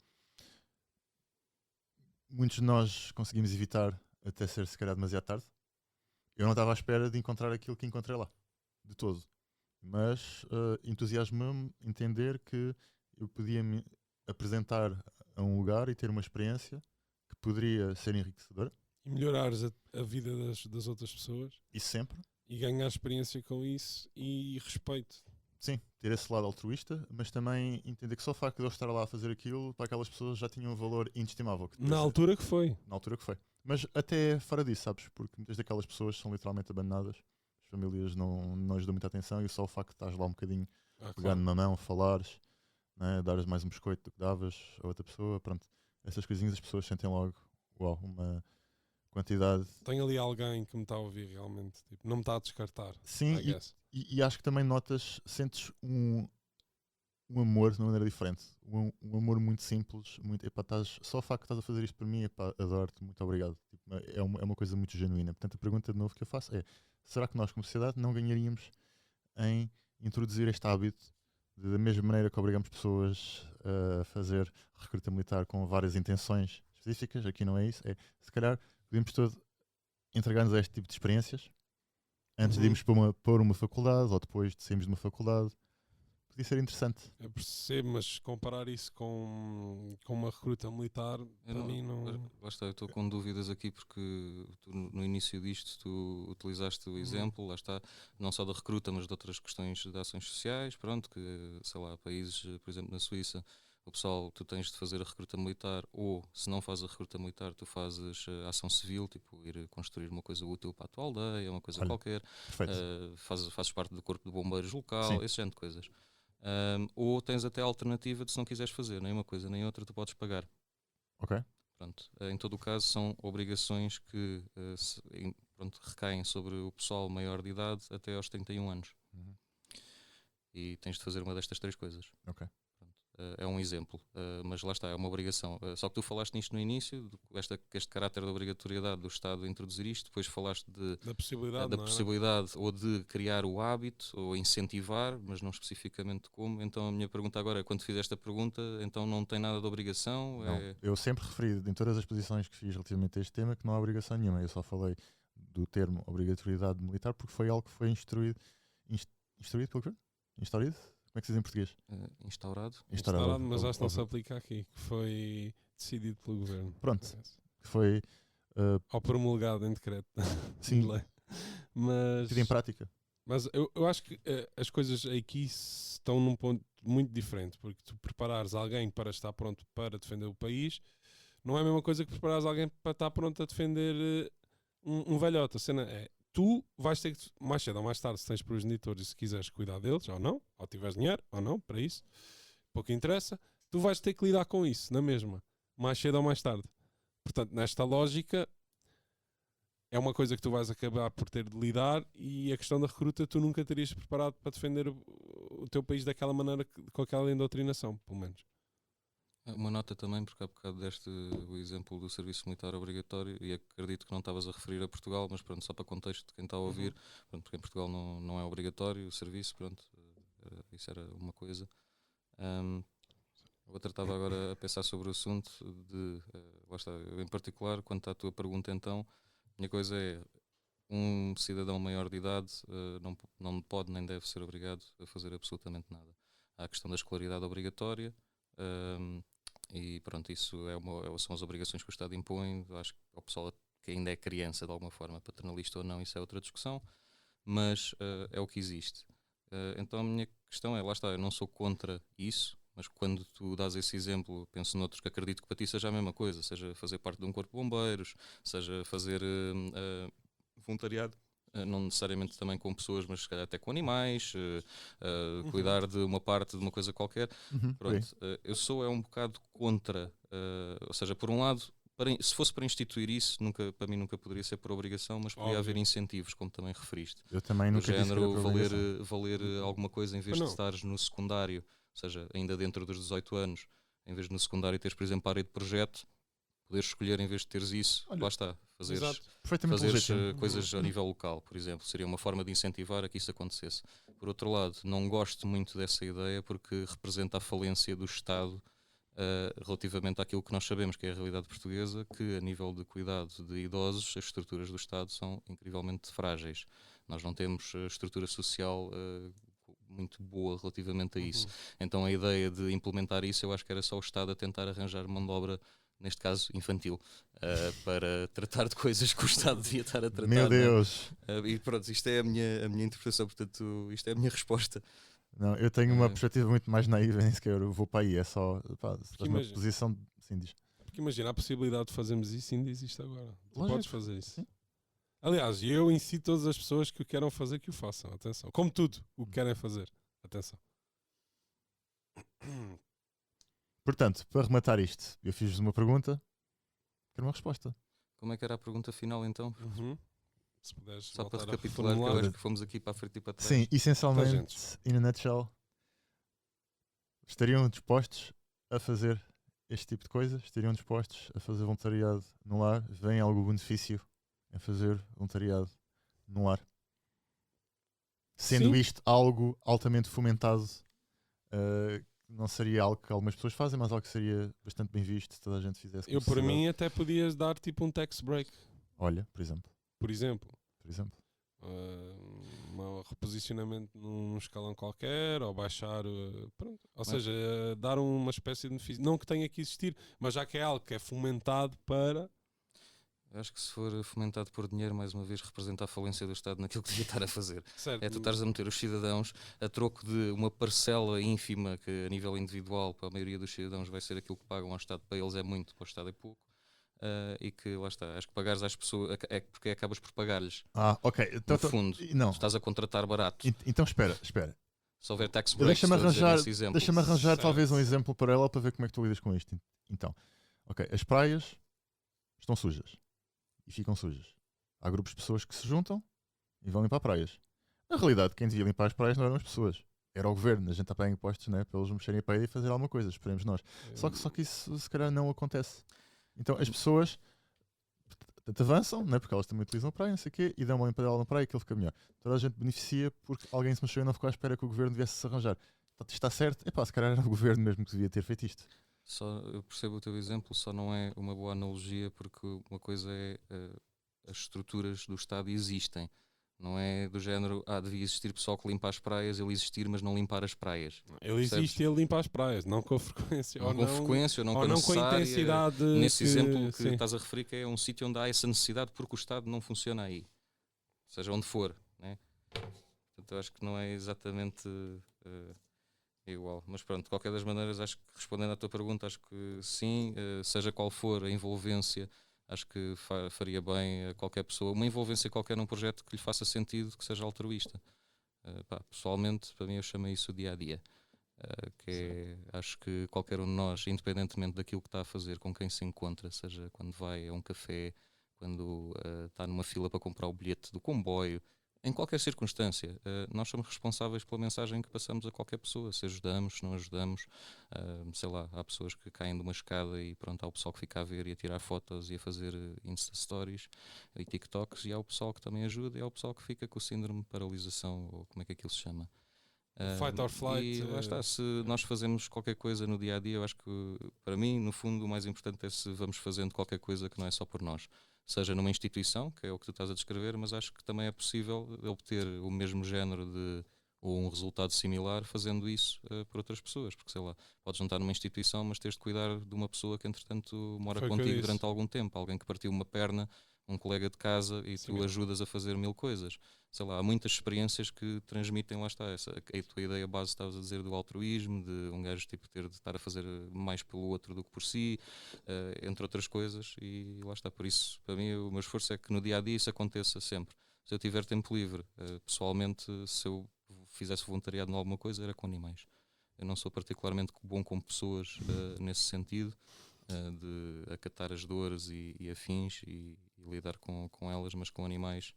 muitos de nós conseguimos evitar até ser se calhar demasiado tarde. Eu não estava à espera de encontrar aquilo que encontrei lá, de todo. Mas entusiasmou-me entender que eu podia me apresentar a um lugar e ter uma experiência que poderia ser enriquecedora. E melhorares a vida das outras pessoas. E sempre. E ganhar experiência com isso e respeito. Sim, ter esse lado altruísta, mas também entender que só o facto de eu estar lá a fazer aquilo, para aquelas pessoas já tinha um valor inestimável. Na altura que foi. Na altura que foi. Mas até fora disso, sabes? Porque muitas daquelas pessoas são literalmente abandonadas. As famílias não lhes dão muita atenção e só o facto de estás lá um bocadinho pegando na mão, falares, né? Dares mais um biscoito do que davas a outra pessoa, pronto. Essas coisinhas as pessoas sentem logo, uau, uma quantidade. Tem ali alguém que me está a ouvir realmente, tipo, não me está a descartar. Sim, e acho que também sentes um amor de uma maneira diferente. Um amor muito simples, muito, epá, só o facto de estás a fazer isto por mim, epá, adoro-te, muito obrigado. Tipo, é uma coisa muito genuína. Portanto, a pergunta de novo que eu faço é: será que nós, como sociedade, não ganharíamos em introduzir este hábito da mesma maneira que obrigamos pessoas a fazer recruta militar com várias intenções específicas? Aqui não é isso. É, se calhar, podemos todos entregar-nos a este tipo de experiências antes de irmos para uma faculdade ou depois de sairmos de uma faculdade. Podia ser interessante. Eu percebo, mas comparar isso com uma recruta militar, para mim não... Lá está, eu estou com dúvidas aqui porque tu, no início disto tu utilizaste o exemplo, lá está, não só da recruta, mas de outras questões de ações sociais, pronto, que, sei lá, países, por exemplo, na Suíça, o pessoal, tu tens de fazer a recruta militar, ou se não fazes a recruta militar, tu fazes a ação civil, tipo ir construir uma coisa útil para a tua aldeia, uma coisa qualquer, fazes parte do corpo de bombeiros local, esse género de coisas. Ou tens até a alternativa de, se não quiseres fazer nem uma coisa nem outra, tu podes pagar. Ok. Pronto. Em todo o caso, são obrigações que recaem sobre o pessoal maior de idade até aos 31 anos. E tens de fazer uma destas 3 coisas. Ok. É um exemplo, mas lá está, é uma obrigação. Só que tu falaste nisto no início, este caráter de obrigatoriedade do Estado de introduzir isto, depois falaste da possibilidade, da possibilidade ou de criar o hábito ou incentivar, mas não especificamente como. Então a minha pergunta agora é, quando fiz esta pergunta, então não tem nada de obrigação? Não, eu sempre referi em todas as posições que fiz relativamente a este tema que não há obrigação nenhuma. Eu só falei do termo obrigatoriedade militar porque foi algo que foi instruído pelo quê? Instaurido? Como é que se diz em português? Instaurado, mas acho que não se aplica aqui, que foi decidido pelo governo. Pronto, que foi... ou promulgado em decreto. Sim. Mas em prática. Mas eu acho que as coisas aqui estão num ponto muito diferente, porque tu preparares alguém para estar pronto para defender o país não é a mesma coisa que preparares alguém para estar pronto a defender um velhote. A cena é, tu vais ter que, mais cedo ou mais tarde, se tens progenitores e se quiseres cuidar deles, ou não, ou tiveres dinheiro, ou não, para isso, pouco interessa, tu vais ter que lidar com isso, na mesma, mais cedo ou mais tarde. Portanto, nesta lógica, é uma coisa que tu vais acabar por ter de lidar, e a questão da recruta tu nunca terias preparado para defender o teu país daquela maneira, com aquela indoutrinação, pelo menos. Uma nota também, porque há bocado deste o exemplo do serviço militar obrigatório, e acredito que não estavas a referir a Portugal, mas pronto, só para contexto de quem está a ouvir, pronto, porque em Portugal não é obrigatório o serviço, pronto, isso era uma coisa. Outra, estava agora a pensar sobre o assunto de, lá está, em particular, quanto à tua pergunta então, a minha coisa é, um cidadão maior de idade não pode nem deve ser obrigado a fazer absolutamente nada. Há a questão da escolaridade obrigatória, e pronto, isso são as obrigações que o Estado impõe. Acho que ao pessoal que ainda é criança de alguma forma, paternalista ou não, isso é outra discussão, mas é o que existe. Então a minha questão é, lá está, eu não sou contra isso, Mas quando tu dás esse exemplo, penso noutros que acredito que para ti seja a mesma coisa, seja fazer parte de um corpo de bombeiros, seja fazer voluntariado, não necessariamente também com pessoas, mas se calhar até com animais, cuidar de uma parte de uma coisa qualquer. Pronto, eu sou um bocado contra, ou seja, por um lado, se fosse para instituir isso, para mim nunca poderia ser por obrigação, mas poderia haver incentivos, como também referiste. Eu também nunca disse que era por obrigação. valer alguma coisa em vez de estares no secundário, ou seja, ainda dentro dos 18 anos, em vez de no secundário teres, por exemplo, a área de projeto, poderes escolher em vez de teres isso, lá está, fazeres coisas a nível local, por exemplo, seria uma forma de incentivar a que isso acontecesse. Por outro lado, não gosto muito dessa ideia porque representa a falência do Estado relativamente àquilo que nós sabemos que é a realidade portuguesa, que a nível de cuidado de idosos, as estruturas do Estado são incrivelmente frágeis. Nós não temos estrutura social muito boa relativamente a isso. Então a ideia de implementar isso, eu acho que era só o Estado a tentar arranjar mão de obra, neste caso infantil, para tratar de coisas que o Estado devia estar a tratar. Meu Deus! E pronto, isto é a minha interpretação, portanto, isto é a minha resposta. Não, eu tenho uma perspectiva muito mais naiva, nem sequer eu vou para aí, é só uma posição assim diz. Porque imagina, a possibilidade de fazermos isso ainda existe agora. Tu Lógico. podes fazer isso. Sim. Aliás, eu incito todas as pessoas que o queiram fazer que o façam, atenção. Como tudo, o que querem fazer, atenção. Portanto, para rematar isto, eu fiz-vos uma pergunta, quero uma resposta. Como é que era a pergunta final então? Se puderes só para voltar a recapitular, que eu reformular. acho que fomos aqui para a frente e para trás. Sim, essencialmente, in a nutshell, estariam dispostos a fazer este tipo de coisas? Estariam dispostos a fazer voluntariado no lar? Vem algum benefício em fazer voluntariado no lar? Sendo Sim. isto algo altamente fomentado, não seria algo que algumas pessoas fazem, mas algo que seria bastante bem visto se toda a gente fizesse. Eu, por mim, até podias dar tipo um tax break. Olha, por exemplo. Por exemplo. Um reposicionamento num escalão qualquer, ou baixar, pronto. Ou seja, dar uma espécie de benefício, não que tenha que existir, mas já que é algo que é fomentado para. Acho que se for fomentado por dinheiro, mais uma vez representa a falência do Estado naquilo que devia estar a fazer. Certo. É tu estares a meter os cidadãos a troco de uma parcela ínfima que a nível individual para a maioria dos cidadãos vai ser aquilo que pagam ao Estado, para eles é muito, para o Estado é pouco. E que lá está, acho que pagares às pessoas é porque acabas por pagar-lhes. Ok. Então, no fundo, não. Tu estás a contratar barato. Então espera. Se houver tax breaks, deixa-me arranjar talvez um exemplo para ela para ver como é que tu lidas com isto. Então, ok, as praias estão sujas e ficam sujas. Há grupos de pessoas que se juntam e vão limpar praias. Na realidade, quem devia limpar as praias não eram as pessoas. Era o governo, a gente está a pagar impostos, né, para eles mexerem a praia e fazer alguma coisa, esperemos nós. Só que isso se calhar não acontece. Então as pessoas avançam, né, porque elas também utilizam a praia, não sei o quê, e dão uma limpadela na praia e aquilo fica melhor. Toda a gente beneficia porque alguém se mexeu e não ficou à espera que o governo viesse se arranjar. Está certo? Se calhar era o governo mesmo que devia ter feito isto. Eu percebo o teu exemplo, só não é uma boa analogia porque uma coisa é as estruturas do Estado existem. Não é do género, devia existir pessoal que limpa as praias, ele existir, mas não limpar as praias. Ele existe e ele limpa as praias, não com frequência. Não com frequência, ou não com a intensidade. Nesse exemplo que estás a referir, que é um sítio onde há essa necessidade porque o Estado não funciona aí. Seja onde for. Né? Portanto, eu acho que não é exatamente igual. Mas pronto, de qualquer das maneiras, acho que respondendo à tua pergunta, acho que sim, seja qual for a envolvência, acho que faria bem a qualquer pessoa, uma envolvência qualquer num projeto que lhe faça sentido, que seja altruísta. Pessoalmente, para mim, eu chamo isso o dia-a-dia. Acho que qualquer um de nós, independentemente daquilo que está a fazer, com quem se encontra, seja quando vai a um café, quando está numa fila para comprar o bilhete do comboio, em qualquer circunstância, nós somos responsáveis pela mensagem que passamos a qualquer pessoa, se ajudamos, se não ajudamos, sei lá, há pessoas que caem de uma escada e pronto, há o pessoal que fica a ver e a tirar fotos e a fazer Insta Stories e TikToks, e há o pessoal que também ajuda e há o pessoal que fica com o síndrome de paralisação, ou como é que aquilo se chama? Fight or flight. E lá está, se nós fazemos qualquer coisa no dia-a-dia, eu acho que, para mim, no fundo, o mais importante é se vamos fazendo qualquer coisa que não é só por nós. Seja numa instituição, que é o que tu estás a descrever, mas acho que também é possível obter o mesmo género ou um resultado similar fazendo isso por outras pessoas, porque sei lá, podes não estar numa instituição, mas tens de cuidar de uma pessoa que entretanto mora contigo durante algum tempo, alguém que partiu uma perna um colega de casa e tu ajudas a fazer 1000 coisas. Sei lá, há muitas experiências que transmitem, lá está, a tua ideia base, estavas a dizer, do altruísmo, de um gajo tipo, ter de estar a fazer mais pelo outro do que por si, entre outras coisas, e lá está. Por isso, para mim, o meu esforço é que no dia a dia isso aconteça sempre. Se eu tiver tempo livre, pessoalmente, se eu fizesse voluntariado em alguma coisa, era com animais. Eu não sou particularmente bom com pessoas nesse sentido, de acatar as dores e afins e lidar com elas, mas com animais.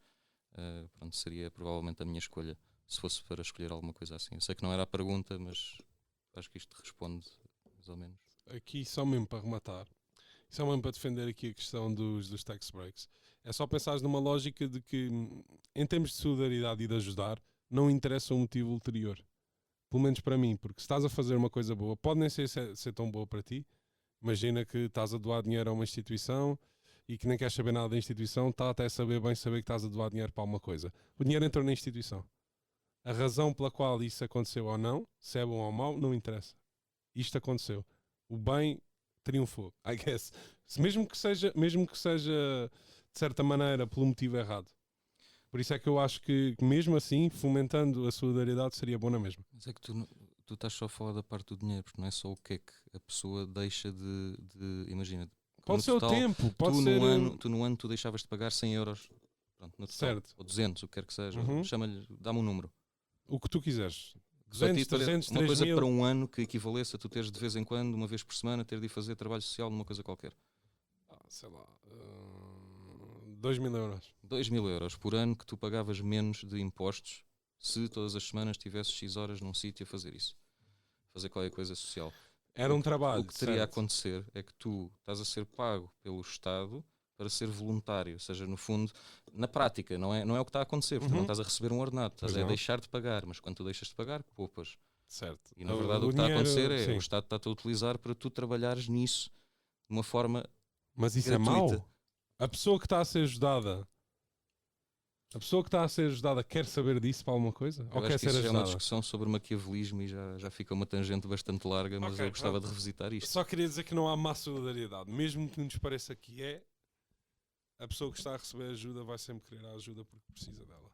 Pronto, seria provavelmente a minha escolha, se fosse para escolher alguma coisa assim. Eu sei que não era a pergunta, mas acho que isto responde mais ou menos. Aqui só mesmo para rematar, só mesmo para defender aqui a questão dos tax breaks, é só pensares numa lógica de que, em termos de solidariedade e de ajudar, não interessa o motivo ulterior. Pelo menos para mim, porque se estás a fazer uma coisa boa, pode nem ser tão boa para ti. Imagina que estás a doar dinheiro a uma instituição e que nem queres saber nada da instituição, está até saber que estás a doar dinheiro para alguma coisa. O dinheiro entrou na instituição. A razão pela qual isso aconteceu ou não, se é bom ou mau, não interessa. Isto aconteceu. O bem triunfou, I guess. Mesmo que seja de certa maneira pelo motivo errado. Por isso é que eu acho que mesmo assim, fomentando a solidariedade, seria bom na mesma. Mas é que tu estás só a falar da parte do dinheiro, porque não é só o que é que a pessoa deixa de imagina. Pode ser total, o tempo, pode ser... No ano tu deixavas de pagar 100 euros, pronto, no total, certo. Ou 200, o que quer que seja, chama-lhe, dá-me um número. O que tu quiseres. 200, 300, uma coisa para um ano que equivalesse a tu teres de vez em quando, uma vez por semana, ter de ir fazer trabalho social numa coisa qualquer. Sei lá, 2.000 euros. 2.000 euros por ano que tu pagavas menos de impostos se todas as semanas tivesses X horas num sítio a fazer isso. Fazer qualquer coisa social. Era um trabalho. O que teria a acontecer é que tu estás a ser pago pelo Estado para ser voluntário. Ou seja, no fundo, na prática, não é o que está a acontecer, porque não estás a receber um ordenado, estás a deixar de pagar, mas quando tu deixas de pagar, poupas. Certo. E na verdade o que está a acontecer é o Estado está-te a utilizar para tu trabalhares nisso de uma forma Mas isso gratuita. É mau? A pessoa que está a ser ajudada... A pessoa que está a ser ajudada quer saber disso para alguma coisa? Ou quer ser ajudada? É uma discussão sobre maquiavelismo e já fica uma tangente bastante larga, mas eu gostava de revisitar isto. Só queria dizer que não há má solidariedade. Mesmo que nos pareça que é, a pessoa que está a receber ajuda vai sempre querer a ajuda porque precisa dela.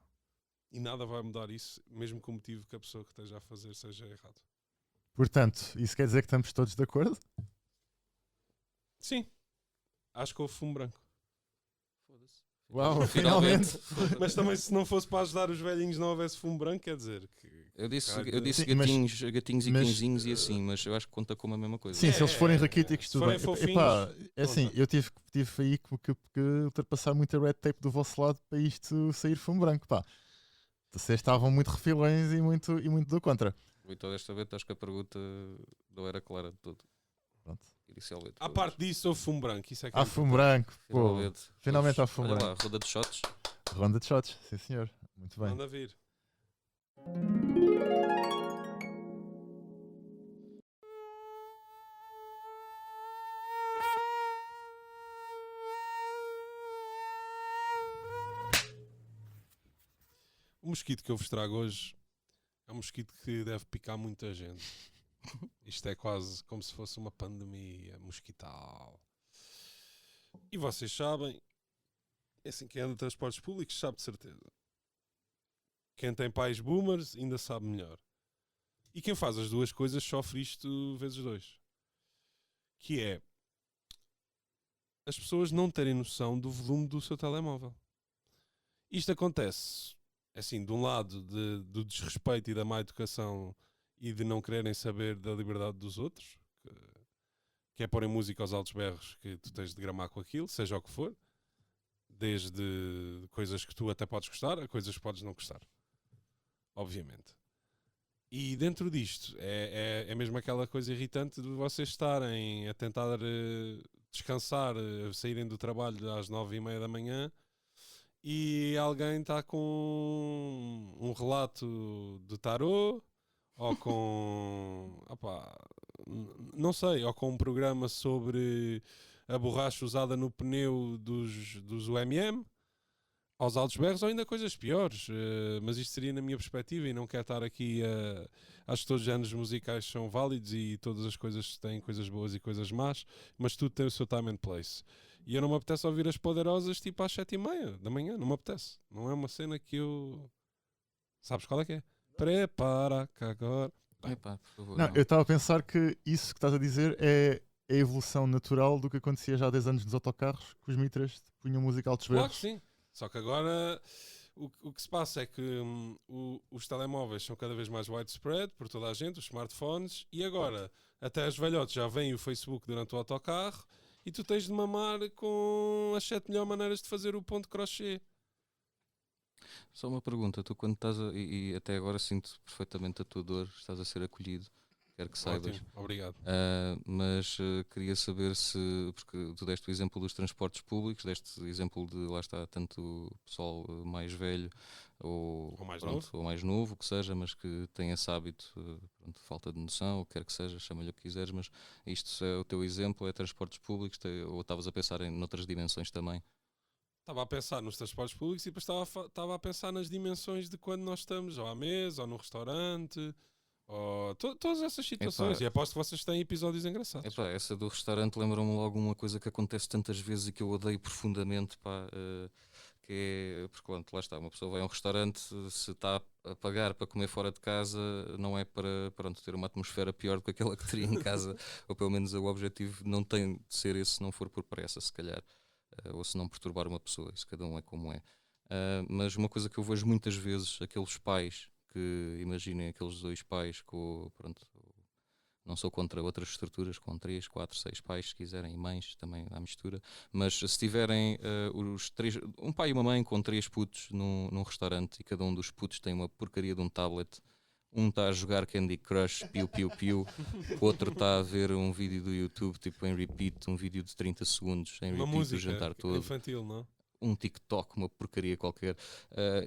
E nada vai mudar isso, mesmo que o motivo que a pessoa que esteja a fazer seja errado. Portanto, isso quer dizer que estamos todos de acordo? Sim. Acho que houve fumo branco. Uau, finalmente. Mas também se não fosse para ajudar os velhinhos não houvesse fumo branco, quer dizer que... Eu disse sim, gatinhos e quinzinhos e assim, mas eu acho que conta como a mesma coisa. Sim, se eles forem raquíticos, tudo bem. Epá, é assim, eu tive aí que ultrapassar muita red tape do vosso lado para isto sair fumo branco, pá. Vocês estavam muito refilões e muito do contra. Então desta vez acho que a pergunta não era clara de todo. Pronto. À parte disso, houve fumo branco. Isso é que há fumo branco, pô. Finalmente há fumo branco. Lá, ronda de shots. Ronda de shots, sim senhor. Muito bem. Manda vir. O mosquito que eu vos trago hoje é um mosquito que deve picar muita gente. Isto é quase como se fosse uma pandemia mosquital. E vocês sabem, assim, quem anda em transportes públicos sabe de certeza. Quem tem pais boomers ainda sabe melhor. E quem faz as duas coisas sofre isto vezes 2. Que é as pessoas não terem noção do volume do seu telemóvel. Isto acontece, assim, de um lado do desrespeito e da má educação e de não quererem saber da liberdade dos outros, que é porem música aos altos berros que tu tens de gramar com aquilo, seja o que for, desde coisas que tu até podes gostar a coisas que podes não gostar, obviamente. E dentro disto é mesmo aquela coisa irritante de vocês estarem a tentar descansar, saírem do trabalho às 9h30 da manhã e alguém está com um relato de tarô ou com não sei, ou com um programa sobre a borracha usada no pneu dos UMM aos altos berros, ou ainda coisas piores, mas isto seria na minha perspectiva e não quero estar aqui acho que todos os géneros musicais são válidos e todas as coisas têm coisas boas e coisas más, mas tudo tem o seu time and place. E eu não me apetece ouvir as Poderosas tipo às 7h30 da manhã, não me apetece. Não é uma cena que eu... Sabes qual é que é? Prepara que agora... Epá, por favor, Não, não. eu estava a pensar que isso que estás a dizer é a evolução natural do que acontecia já há 10 anos nos autocarros, que os mitras punham música altos Claro berros. que sim. Só que agora o que se passa é que os telemóveis são cada vez mais widespread por toda a gente, os smartphones, e agora até as velhotes já veem o Facebook durante o autocarro e tu tens de mamar com as 7 melhores maneiras de fazer o ponto crochê. Só uma pergunta, tu quando estás e até agora sinto perfeitamente a tua dor, estás a ser acolhido, quero que saibas. Ótimo, obrigado. Mas queria saber se, porque tu deste o exemplo dos transportes públicos, deste o exemplo de, lá está, tanto o pessoal mais velho Ou mais novo. ou mais novo, o que seja, mas que tem esse hábito, pronto, falta de noção, o que quer que seja, chama-lhe o que quiseres, mas isto é o teu exemplo, é transportes públicos, ou estavas a pensar em noutras dimensões também? Estava a pensar nos transportes públicos e depois estava a pensar nas dimensões de quando nós estamos, ou à mesa, ou num restaurante, ou todas essas situações. Epá. E aposto que vocês têm episódios engraçados. Epá, essa do restaurante lembra-me logo uma coisa que acontece tantas vezes e que eu odeio profundamente, pá, que é, porque pronto, lá está, uma pessoa vai a um restaurante, se está a pagar para comer fora de casa, não é para, pronto, ter uma atmosfera pior do que aquela que teria em casa, ou pelo menos o objetivo não tem de ser esse se não for por pressa, se calhar, ou se não perturbar uma pessoa, isso cada um é como é. Mas uma coisa que eu vejo muitas vezes, aqueles pais, que imaginem aqueles dois pais com, pronto, não sou contra outras estruturas, com 3, 4, 6 pais, se quiserem, e mães também à mistura. Mas se tiverem os três, um pai e uma mãe com 3 putos num restaurante e cada um dos putos tem uma porcaria de um tablet, um está a jogar Candy Crush, piu piu piu, outro está a ver um vídeo do YouTube tipo em repeat, um vídeo de 30 segundos em Uma repeat música o jantar todo. infantil, não? Um TikTok, uma porcaria qualquer,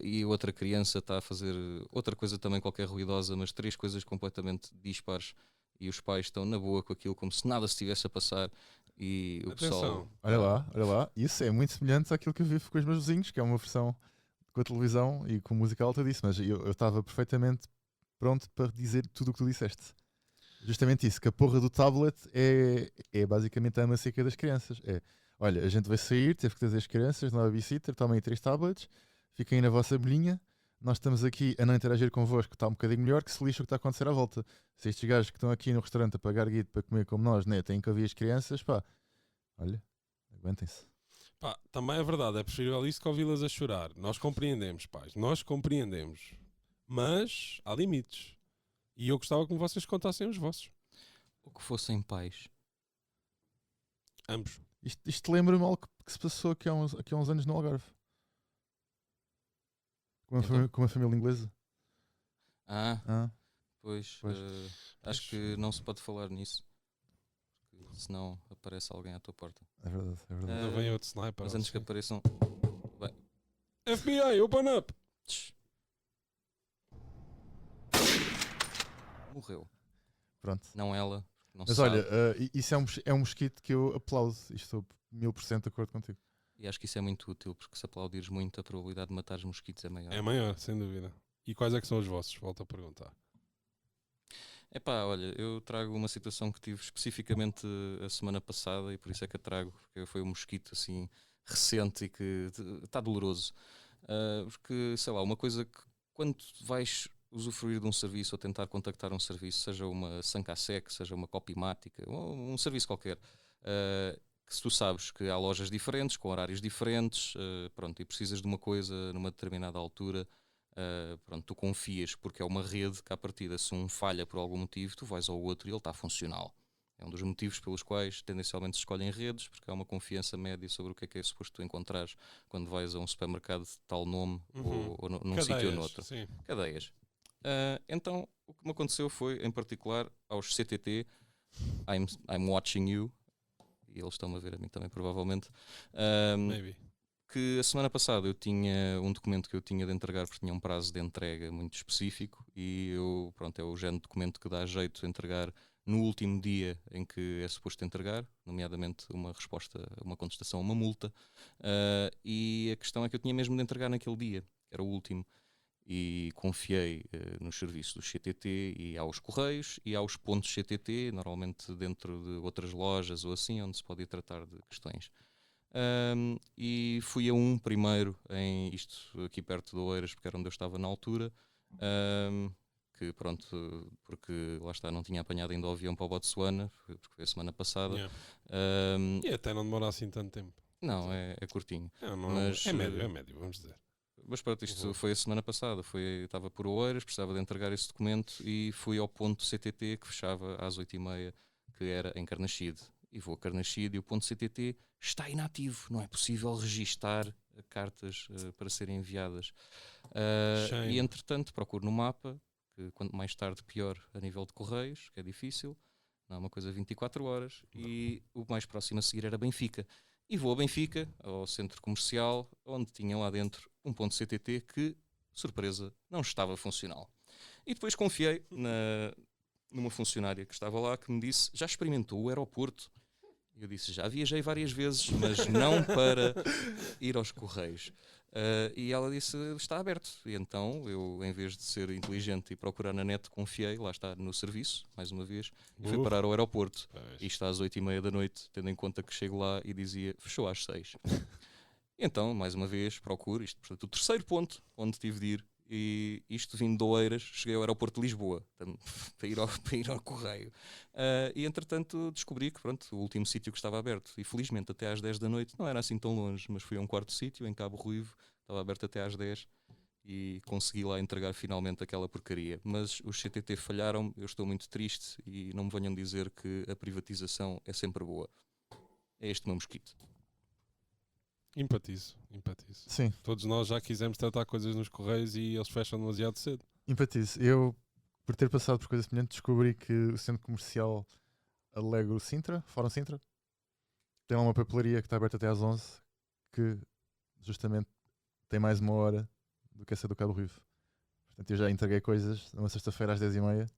e outra criança está a fazer outra coisa também qualquer ruidosa, mas 3 coisas completamente dispares e os pais estão na boa com aquilo como se nada se estivesse a passar e o pessoal... Atenção. Olha lá, isso é muito semelhante àquilo que eu vivo com os meus vizinhos, que é uma versão com a televisão e com música alta disso, mas eu estava perfeitamente pronto para dizer tudo o que tu disseste. Justamente isso, que a porra do tablet é basicamente a ama seca das crianças. É, olha, a gente vai sair, teve que trazer as crianças, não há babysitter, tomem aí 3 tablets, fiquem aí na vossa bolhinha, nós estamos aqui a não interagir convosco, está um bocadinho melhor, que se lixa o que está a acontecer à volta. Se estes gajos que estão aqui no restaurante a pagar guito para comer como nós, né, têm que ouvir as crianças, pá, olha, aguentem-se. Pá, também é verdade, é preferível isso que ouvi-las a chorar. Nós compreendemos, pais, nós compreendemos. Mas há limites. E eu gostava que vocês contassem os vossos. O que fossem pais. Ambos. Isto lembra-me algo que se passou aqui há uns anos no Algarve. Com uma família inglesa. Ah, pois. Pois. Acho que não se pode falar nisso. Porque senão aparece alguém à tua porta. É verdade, é verdade. Ainda vem outro sniper. Mas antes que assim. apareçam. FBI, open up! Tch. Morreu. Pronto. Não ela. Não Mas se olha, sabe. isso é um mosquito que eu aplaudo. Estou 1000% de acordo contigo. E acho que isso é muito útil, porque se aplaudires muito, a probabilidade de matar os mosquitos é maior. É maior, sem dúvida. E quais é que são os vossos? Volto a perguntar. Epá, olha, eu trago uma situação que tive especificamente a semana passada e por isso é que a trago, porque foi um mosquito assim recente e que está doloroso. Porque, sei lá, uma coisa que quando vais usufruir de um serviço ou tentar contactar um serviço, seja uma Sancasec, seja uma Copimática, ou um serviço qualquer, que se tu sabes que há lojas diferentes, com horários diferentes, pronto, e precisas de uma coisa numa determinada altura, pronto, tu confias porque é uma rede que à partida, se um falha por algum motivo, tu vais ao outro e ele está funcional. É um dos motivos pelos quais tendencialmente se escolhem redes, porque há uma confiança média sobre o que é suposto tu encontrares quando vais a um supermercado de tal nome ou num sítio ou noutro. Sim. Cadeias. Então, o que me aconteceu foi, em particular, aos CTT, I'm watching you, e eles estão-me a ver a mim também, provavelmente, Maybe. que a semana passada eu tinha um documento que eu tinha de entregar porque tinha um prazo de entrega muito específico e eu, pronto, é o género de documento que dá jeito de entregar no último dia em que é suposto entregar, nomeadamente uma resposta, uma contestação a uma multa, e a questão é que eu tinha mesmo de entregar naquele dia, era o último. E confiei nos serviços do CTT e aos correios e aos pontos CTT, normalmente dentro de outras lojas ou assim, onde se pode ir tratar de questões. e fui a um primeiro, em isto aqui perto de Oeiras, porque era onde eu estava na altura, que pronto, porque lá está, não tinha apanhado ainda o avião para o Botsuana, porque foi a semana passada. Yeah. E até não demora assim tanto tempo. Não, é curtinho. Mas, é médio, vamos dizer. Mas pronto, isto foi a semana passada. Estava por Oeiras, precisava de entregar esse documento e fui ao ponto CTT que fechava às 8h30, que era em Carnaxide. E vou a Carnaxide e o ponto CTT está inativo. Não é possível registar cartas para serem enviadas. E entretanto procuro no mapa, que quanto mais tarde pior a nível de correios, que é difícil. Não é uma coisa 24 horas. E o mais próximo a seguir era Benfica. E vou a Benfica, ao centro comercial, onde tinha lá dentro um ponto CTT que, surpresa, não estava funcional. E depois confiei numa funcionária que estava lá que me disse: já experimentou o aeroporto? Eu disse: já viajei várias vezes, mas não para ir aos correios. E ela disse: está aberto. E então eu, em vez de ser inteligente e procurar na net, confiei, lá está, no serviço, mais uma vez, e fui parar ao aeroporto. E está às 8h30 da noite, tendo em conta que chego lá e dizia: fechou às 6. Então, mais uma vez, procuro isto. Portanto, o terceiro ponto onde tive de ir, e isto vindo de Oeiras, cheguei ao aeroporto de Lisboa, para ir ao correio. E entretanto descobri que pronto, o último sítio que estava aberto, e felizmente até às 10 da noite, não era assim tão longe, mas fui a um quarto sítio, em Cabo Ruivo, estava aberto até às 10 e consegui lá entregar finalmente aquela porcaria. Mas os CTT falharam, eu estou muito triste e não me venham dizer que a privatização é sempre boa. É este o meu mosquito. Empatizo. Sim. Todos nós já quisemos tratar coisas nos correios e eles fecham demasiado cedo. Empatizo. Eu, por ter passado por coisas semelhantes, descobri que o centro comercial Alegro Sintra, Fórum Sintra, tem lá uma papelaria que está aberta até às 11, que justamente tem mais uma hora do que essa do Cabo Ruivo. Portanto, eu já entreguei coisas numa sexta-feira às 10h30.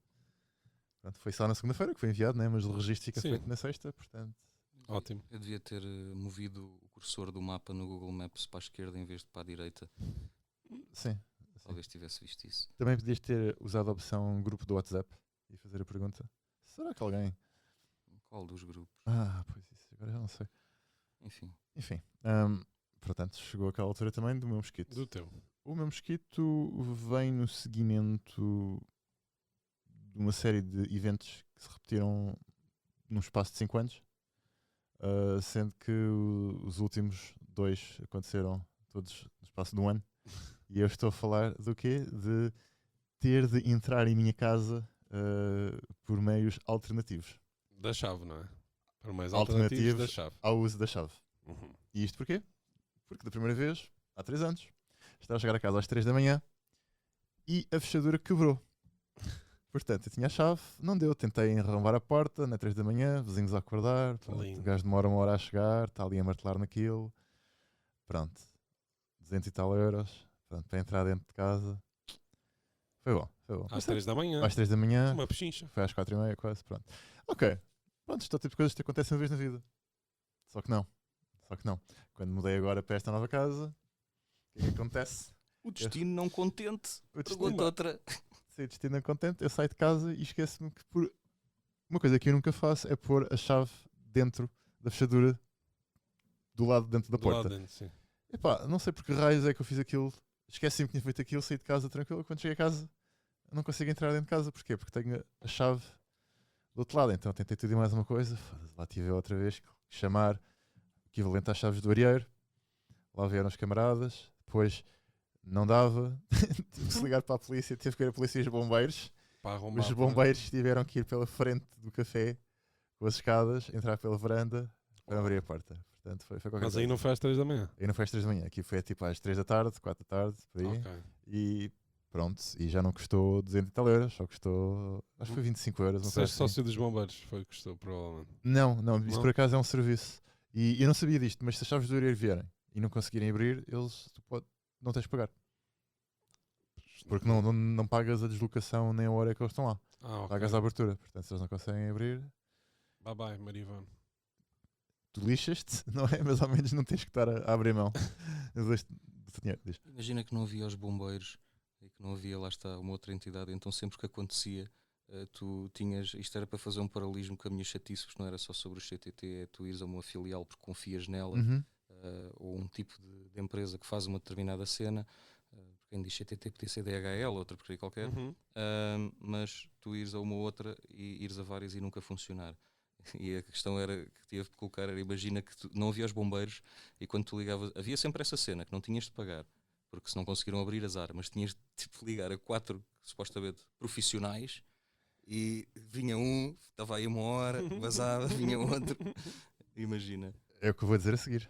Portanto, foi só na segunda-feira que foi enviado, né? Mas o registro fica feito na sexta, portanto... Ótimo. Eu devia ter movido o cursor do mapa no Google Maps para a esquerda em vez de para a direita. Sim. Talvez tivesse visto isso. Também podias ter usado a opção grupo do WhatsApp e fazer a pergunta: será que alguém... Qual dos grupos? Pois isso, agora já não sei. Enfim. Portanto, chegou aquela altura também do meu mosquito. Do teu. O meu mosquito vem no seguimento de uma série de eventos que se repetiram num espaço de 5 anos. Sendo que os últimos 2 aconteceram todos no espaço de um ano. E eu estou a falar do quê? De ter de entrar em minha casa por meios alternativos. Da chave, não é? Por meios alternativos da chave. Ao uso da chave. E isto porquê? Porque da primeira vez, há 3 anos, estava a chegar a casa às 3 da manhã e a fechadura quebrou. Portanto, eu tinha a chave, não deu, tentei enrambar a porta, na 3 da manhã, vizinhos a acordar, o gajo demora uma hora a chegar, está ali a martelar naquilo, pronto, 200 e tal euros, pronto, para entrar dentro de casa, foi bom. Às 3 da manhã. Às 3 da manhã, uma pechincha. foi às 4h30 quase, pronto. Ok, pronto, isto é o tipo de coisas que acontecem uma vez na vida, só que não, quando mudei agora para esta nova casa, o que é que acontece? O destino não contente, destino- pergunta outra. Se o destino é contente, eu saio de casa e esqueço-me que uma coisa que eu nunca faço é pôr a chave dentro da fechadura do lado dentro da porta. Lado dentro, sim. Epá, não sei porque raios é que eu fiz aquilo. Esqueci-me que tinha feito aquilo, saí de casa tranquilo. Quando cheguei a casa, não consigo entrar dentro de casa. Porquê? Porque tenho a chave do outro lado. Então tentei tudo e mais uma coisa. Lá tive eu outra vez que chamar o equivalente às chaves do areeiro. Lá vieram os camaradas. Depois não dava. Tive que se ligar para a polícia. Tive que ir a polícia e os bombeiros. Os bombeiros tiveram que ir pela frente do café com as escadas, entrar pela varanda para abrir a porta. Portanto, foi qualquer Mas coisa. aí não foi às 3 da manhã. Aí não foi às 3 da manhã. Aqui foi tipo às 3 da tarde, 4 da tarde, por aí. Okay. E pronto. E já não custou 200 e tal euros. Só custou, acho que foi 25 euros. Se és sócio dos bombeiros, foi o que custou, provavelmente. Não. Isso por acaso é um serviço. E eu não sabia disto, mas se as chaves do areeiro vierem e não conseguirem abrir, não tens de pagar. Porque não pagas a deslocação nem a hora que eles estão lá. Okay. Pagas a abertura. Portanto, se eles não conseguem abrir... Bye bye, Marivão. Tu lixas-te, não é? Mas ao menos não tens que estar a abrir mão. Imagina que não havia os bombeiros e que não havia, lá está, uma outra entidade. Então sempre que acontecia, tu tinhas... Isto era para fazer um paralelismo com a minha chatice, porque não era só sobre o CTT, é tu ires a uma filial porque confias nela. ou um tipo de empresa que faz uma determinada cena, quem diz CTT podia ser DHL, outra porcaria qualquer, mas tu ires a uma outra e ires a várias e nunca funcionar. E a questão era que tive de colocar, imagina que não havia os bombeiros e quando tu ligavas, havia sempre essa cena que não tinhas de pagar, porque se não conseguiram abrir azar, mas tinhas de tipo, ligar a 4 supostamente profissionais e vinha um, estava aí 1 hora, vazava, vinha outro, imagina. É o que eu vou dizer a seguir.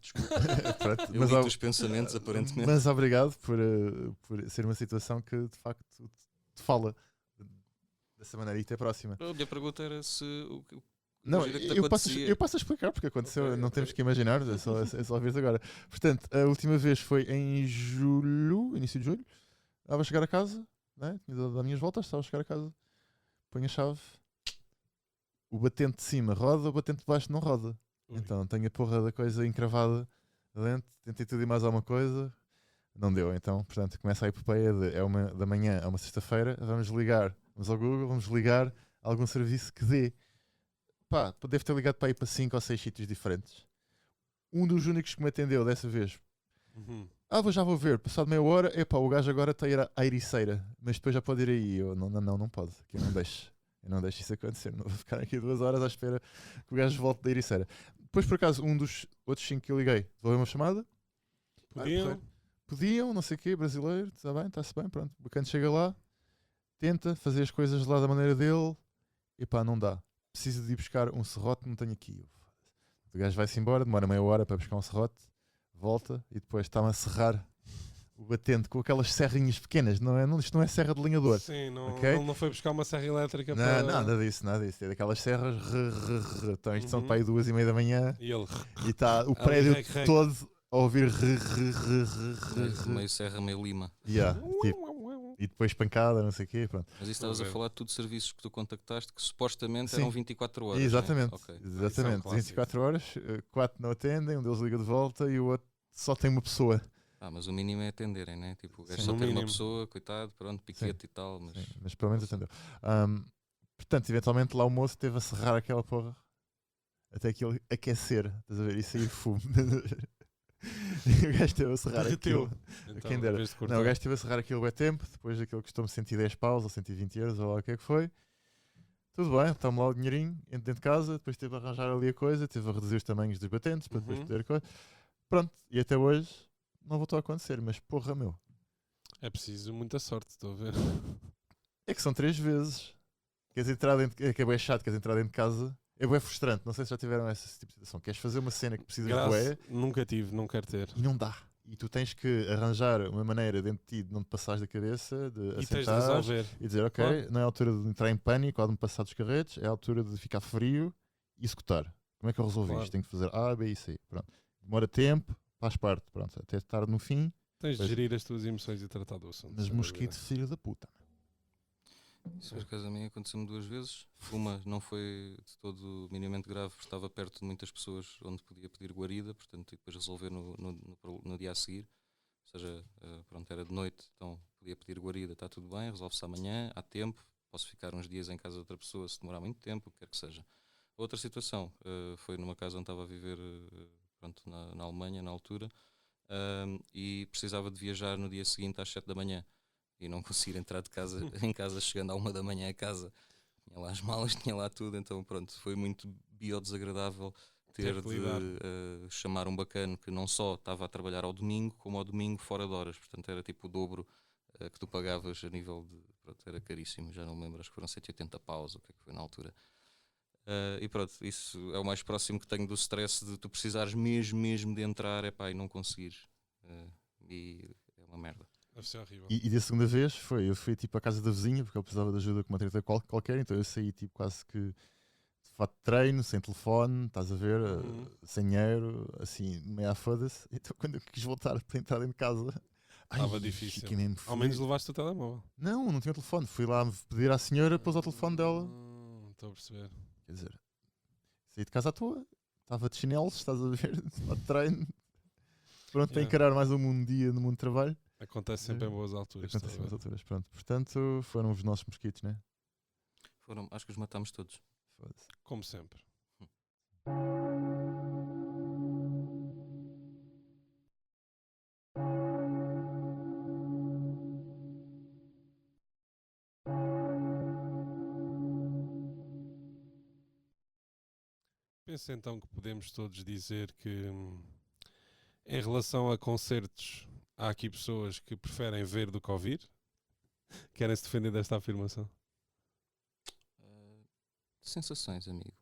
Desculpa, Pronto, eu li os pensamentos aparentemente. Mas obrigado por ser uma situação que de facto te fala dessa maneira e até a próxima. A minha pergunta era se Não, imagina que te eu passo a explicar porque aconteceu, Ok, não ok. temos que imaginar, é só ver agora. Portanto, a última vez foi em julho, início de julho. Estava a chegar a casa, né? Tinha dado as minhas voltas, estava a chegar a casa, põe a chave, o batente de cima roda, o batente de baixo não roda. Ui. Então tenho a porra da coisa encravada dentro, tentei tudo e mais alguma coisa, não deu. Então, portanto, começa a epopeia de é 1 da manhã, é uma sexta-feira, vamos ligar, vamos ao Google, vamos ligar a algum serviço que dê. Pá, deve ter ligado para ir para 5 ou 6 sítios diferentes. Um dos únicos que me atendeu dessa vez. Já vou ver, passado meia hora, epá, o gajo agora está a ir à Ericeira, mas depois já pode ir aí. Eu, não pode, que eu não deixo. Eu não deixo isso acontecer, não vou ficar aqui 2 horas à espera que o gajo volte da Ericeira. Depois, por acaso, um dos outros 5 que eu liguei, devolveu uma chamada. Podiam? Podiam, não sei o quê, brasileiro, está bem, está-se bem, pronto. O bacana chega lá, tenta fazer as coisas lá da maneira dele, e pá, não dá. Preciso de ir buscar um serrote, não tenho aqui. O gajo vai-se embora, demora meia hora para buscar um serrote, volta e depois está-me a serrar o batente com aquelas serrinhas pequenas, não é? Isto não é serra de linhador. Sim, não, ok? não foi buscar uma serra elétrica Não, para... nada disso. É daquelas serras. Então, isto são Uhum. para aí 2h30 da manhã E ele... e está o Ali, prédio rec. todo a ouvir. Meio Serra, meio Lima. Yeah, tipo, e depois pancada, não sei o quê. Pronto. Mas isso estavas a ver. falar de tudo de serviços que tu contactaste que supostamente Sim. eram 24 horas. Exatamente, Né? Ok. exatamente. clássico. 24 horas, 4 não atendem, um deles liga de volta e o outro só tem uma pessoa. Mas o mínimo é atenderem, né? Tipo, o gajo Sim. só No tem uma mínimo. pessoa, coitado, pronto, piquete e tal. Mas Sim, mas pelo menos atendeu. Portanto, eventualmente lá o moço teve a serrar aquela porra até aquilo aquecer, estás a ver? E sair fumo. E o gajo esteve a serrar Derreteu. aquilo. Então, Quem dera. em vez de cortar. Não, o gajo esteve a serrar aquilo é tempo, depois daquilo custou-me 110 paus ou 120 euros ou lá o que é que foi. Tudo bem, está-me lá o dinheirinho, entro dentro de casa, depois teve a arranjar ali a coisa, teve a reduzir os tamanhos dos batentes para depois Uhum. poder coisa. Pronto, e até hoje não voltou a acontecer, mas porra meu. É preciso muita sorte, estou a ver. É que são 3 vezes. Queres entrar dentro, é que é bem chato, queres entrar dentro de casa, é bem frustrante, não sei se já tiveram esse tipo de situação. Queres fazer uma cena que precisas de bué Nunca tive, não quero ter. e não dá. E tu tens que arranjar uma maneira dentro de ti de não te passares da cabeça, de E tens de assentar resolver. e dizer, ok, Claro. não é a altura de entrar em pânico ou de me passar dos carretes, é a altura de ficar frio e executar. Como é que eu resolvi Claro. isto? Tenho que fazer A, B e C. Pronto. Demora tempo, faz parte, pronto, até estar no fim, Tens de Pois. gerir as tuas emoções e tratar do assunto. mas sem mosquito, dúvida. filho da puta. isso por acaso a mim aconteceu-me 2 vezes. Uma não foi de todo minimamente grave, porque estava perto de muitas pessoas onde podia pedir guarida, portanto, e depois resolver no dia a seguir. Ou seja, pronto, era de noite, então podia pedir guarida, está tudo bem, resolve-se amanhã, há tempo, posso ficar uns dias em casa de outra pessoa se demorar muito tempo, o que quer que seja. Outra situação foi numa casa onde estava a viver pronto, na Alemanha, na altura, e precisava de viajar no dia seguinte às 7 da manhã e não conseguir entrar de casa, em casa chegando à 1 da manhã a casa. Tinha lá as malas, tinha lá tudo, então pronto, foi muito biodesagradável ter Ter que de lidar. chamar um bacano que não só estava a trabalhar ao domingo, como ao domingo fora de horas, portanto era tipo o dobro que tu pagavas a nível de, pronto, era caríssimo, já não me lembro, acho que foram 180 paus, o que é que foi na altura. E pronto, isso é o mais próximo que tenho do stress de tu precisares mesmo de entrar, e não conseguires. E é uma merda. Deve ser horrível. E da segunda vez eu fui tipo à casa da vizinha porque eu precisava de ajuda com uma treta qualquer, então eu saí tipo quase que de fato de treino, sem telefone, estás a ver, sem dinheiro, assim, meio a foda-se. Então quando eu quis voltar para entrar dentro de casa, Estava difícil. fiquei mesmo Ao menos fodido. levaste o telemóvel. Não tinha telefone. Fui lá pedir à senhora para usar o telefone dela. Estou a perceber. Quer dizer, saí de casa à toa, estava de chinelos, estás a ver, de treino. Pronto, para Yeah. encarar mais um dia no mundo de trabalho. Acontece sempre em boas alturas. Acontece estou a nas ver. alturas, pronto. Portanto, foram os nossos mosquitos, né? Acho que os matámos todos. Foda-se. Como sempre. Penso então que podemos todos dizer que, em relação a concertos, há aqui pessoas que preferem ver do que ouvir. Querem se defender desta afirmação? Sensações, amigo.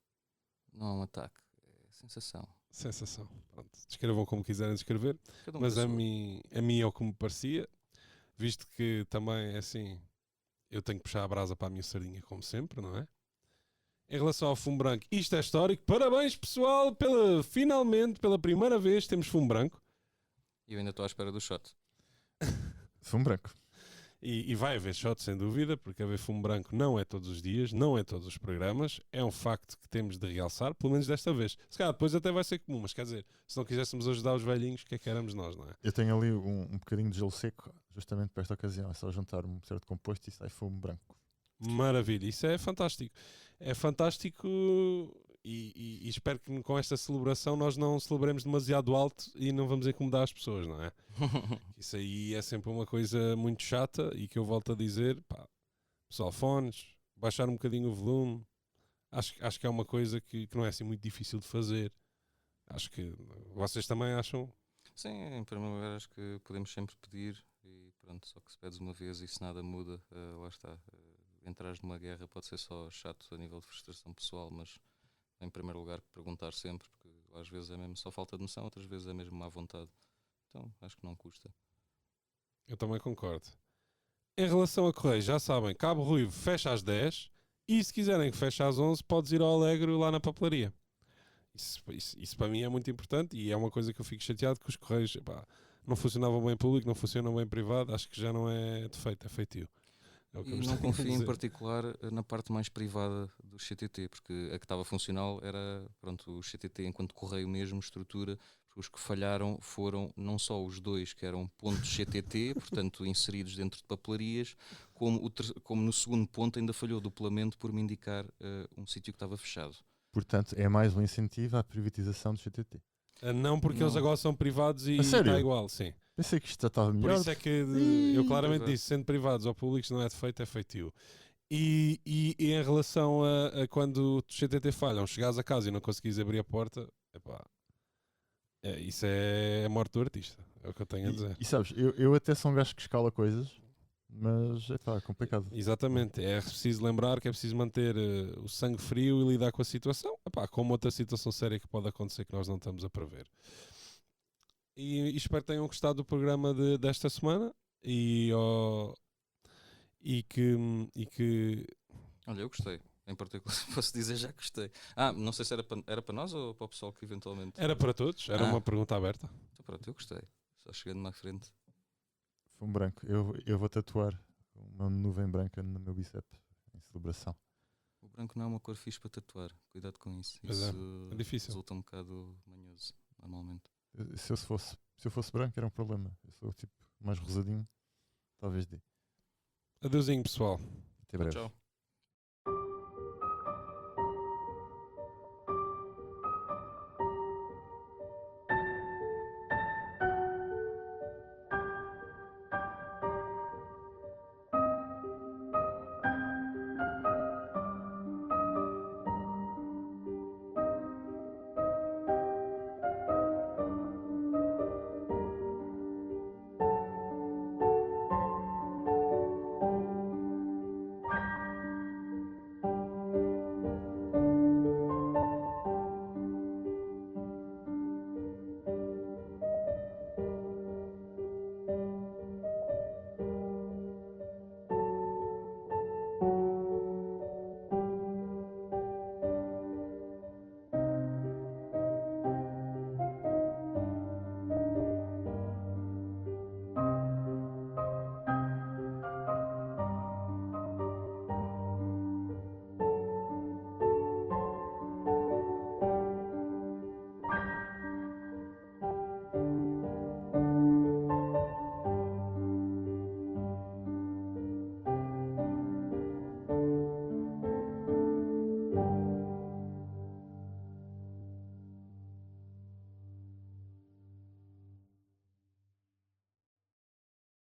Não é um ataque, é sensação. Sensação. Pronto. Descrevam como quiserem descrever. Cada um Mas com a a sua. mim é o que me parecia, visto que também, assim, eu tenho que puxar a brasa para a minha sardinha, como sempre, não é? Em relação ao fumo branco, isto é histórico. Parabéns, pessoal, finalmente, pela primeira vez, temos fumo branco. E eu ainda estou à espera do shot. Fumo branco. E vai haver shot, sem dúvida, porque haver fumo branco não é todos os dias, não é todos os programas. É um facto que temos de realçar, pelo menos desta vez. Se calhar depois até vai ser comum, mas quer dizer, se não quiséssemos ajudar os velhinhos, o que é que éramos nós, não é? Eu tenho ali um bocadinho de gelo seco, justamente para esta ocasião. É só juntar um certo composto e sai fumo branco. Maravilha, isso é fantástico. É fantástico e espero que com esta celebração nós não celebremos demasiado alto e não vamos incomodar as pessoas, não é? Isso aí é sempre uma coisa muito chata e que eu volto a dizer, pá, pessoal, fones, baixar um bocadinho o volume, acho que é uma coisa que não é assim muito difícil de fazer. Acho que vocês também acham. Sim, em primeiro lugar acho que podemos sempre pedir e pronto, só que se pedes uma vez e se nada muda, lá está. Entrares numa guerra pode ser só chato a nível de frustração pessoal, mas em primeiro lugar perguntar sempre, porque às vezes é mesmo só falta de noção, outras vezes é mesmo má vontade. Então acho que não custa. Eu também concordo. Em relação a Correio, já sabem, Cabo Ruivo fecha às 10 e se quiserem que feche às 11 podes ir ao Alegre lá na papelaria. Isso para mim é muito importante e é uma coisa que eu fico chateado que os Correios não funcionavam bem em público, não funcionam bem em privado, acho que já não é defeito, é feitio. É o que eu E não gostaria de confio em dizer. particular na parte mais privada do CTT, porque a que estava funcional era pronto, o CTT enquanto correio mesmo, estrutura, porque os que falharam foram não só os dois que eram pontos CTT, portanto inseridos dentro de papelarias, como no segundo ponto ainda falhou duplamente por me indicar um sítio que estava fechado. Portanto, é mais um incentivo à privatização do CTT. Não, porque eles Não. agora são privados e A sério? está igual, sim. Pensei que isto já estava Por melhor. isso é que Ih, eu claramente pois é. disse, sendo privados ou públicos não é defeito, é feitio. E em relação a quando o CTT falham, chegares a casa e não conseguires abrir a porta, epá, isso é a morte do artista, é o que eu tenho a dizer. E sabes, eu até sou um gajo que escala coisas, mas é complicado. Exatamente, é preciso lembrar que é preciso manter o sangue frio e lidar com a situação, epá, como outra situação séria que pode acontecer que nós não estamos a prever. E espero que tenham gostado do programa desta semana e que Olha, eu gostei. Em particular, posso dizer já gostei. Não sei se era para nós ou para o pessoal que eventualmente. era para todos, era uma pergunta aberta. Então pronto, eu gostei. Só chegando-me à frente. Fumo branco. Eu vou tatuar uma nuvem branca no meu bíceps em celebração. O branco não é uma cor fixe para tatuar. Cuidado com isso. Pois é, Isso é difícil. resulta um bocado manhoso, normalmente. Se eu fosse branco era um problema. Eu sou tipo mais rosadinho. Talvez dê. Adeusinho, pessoal. Até breve. Tchau.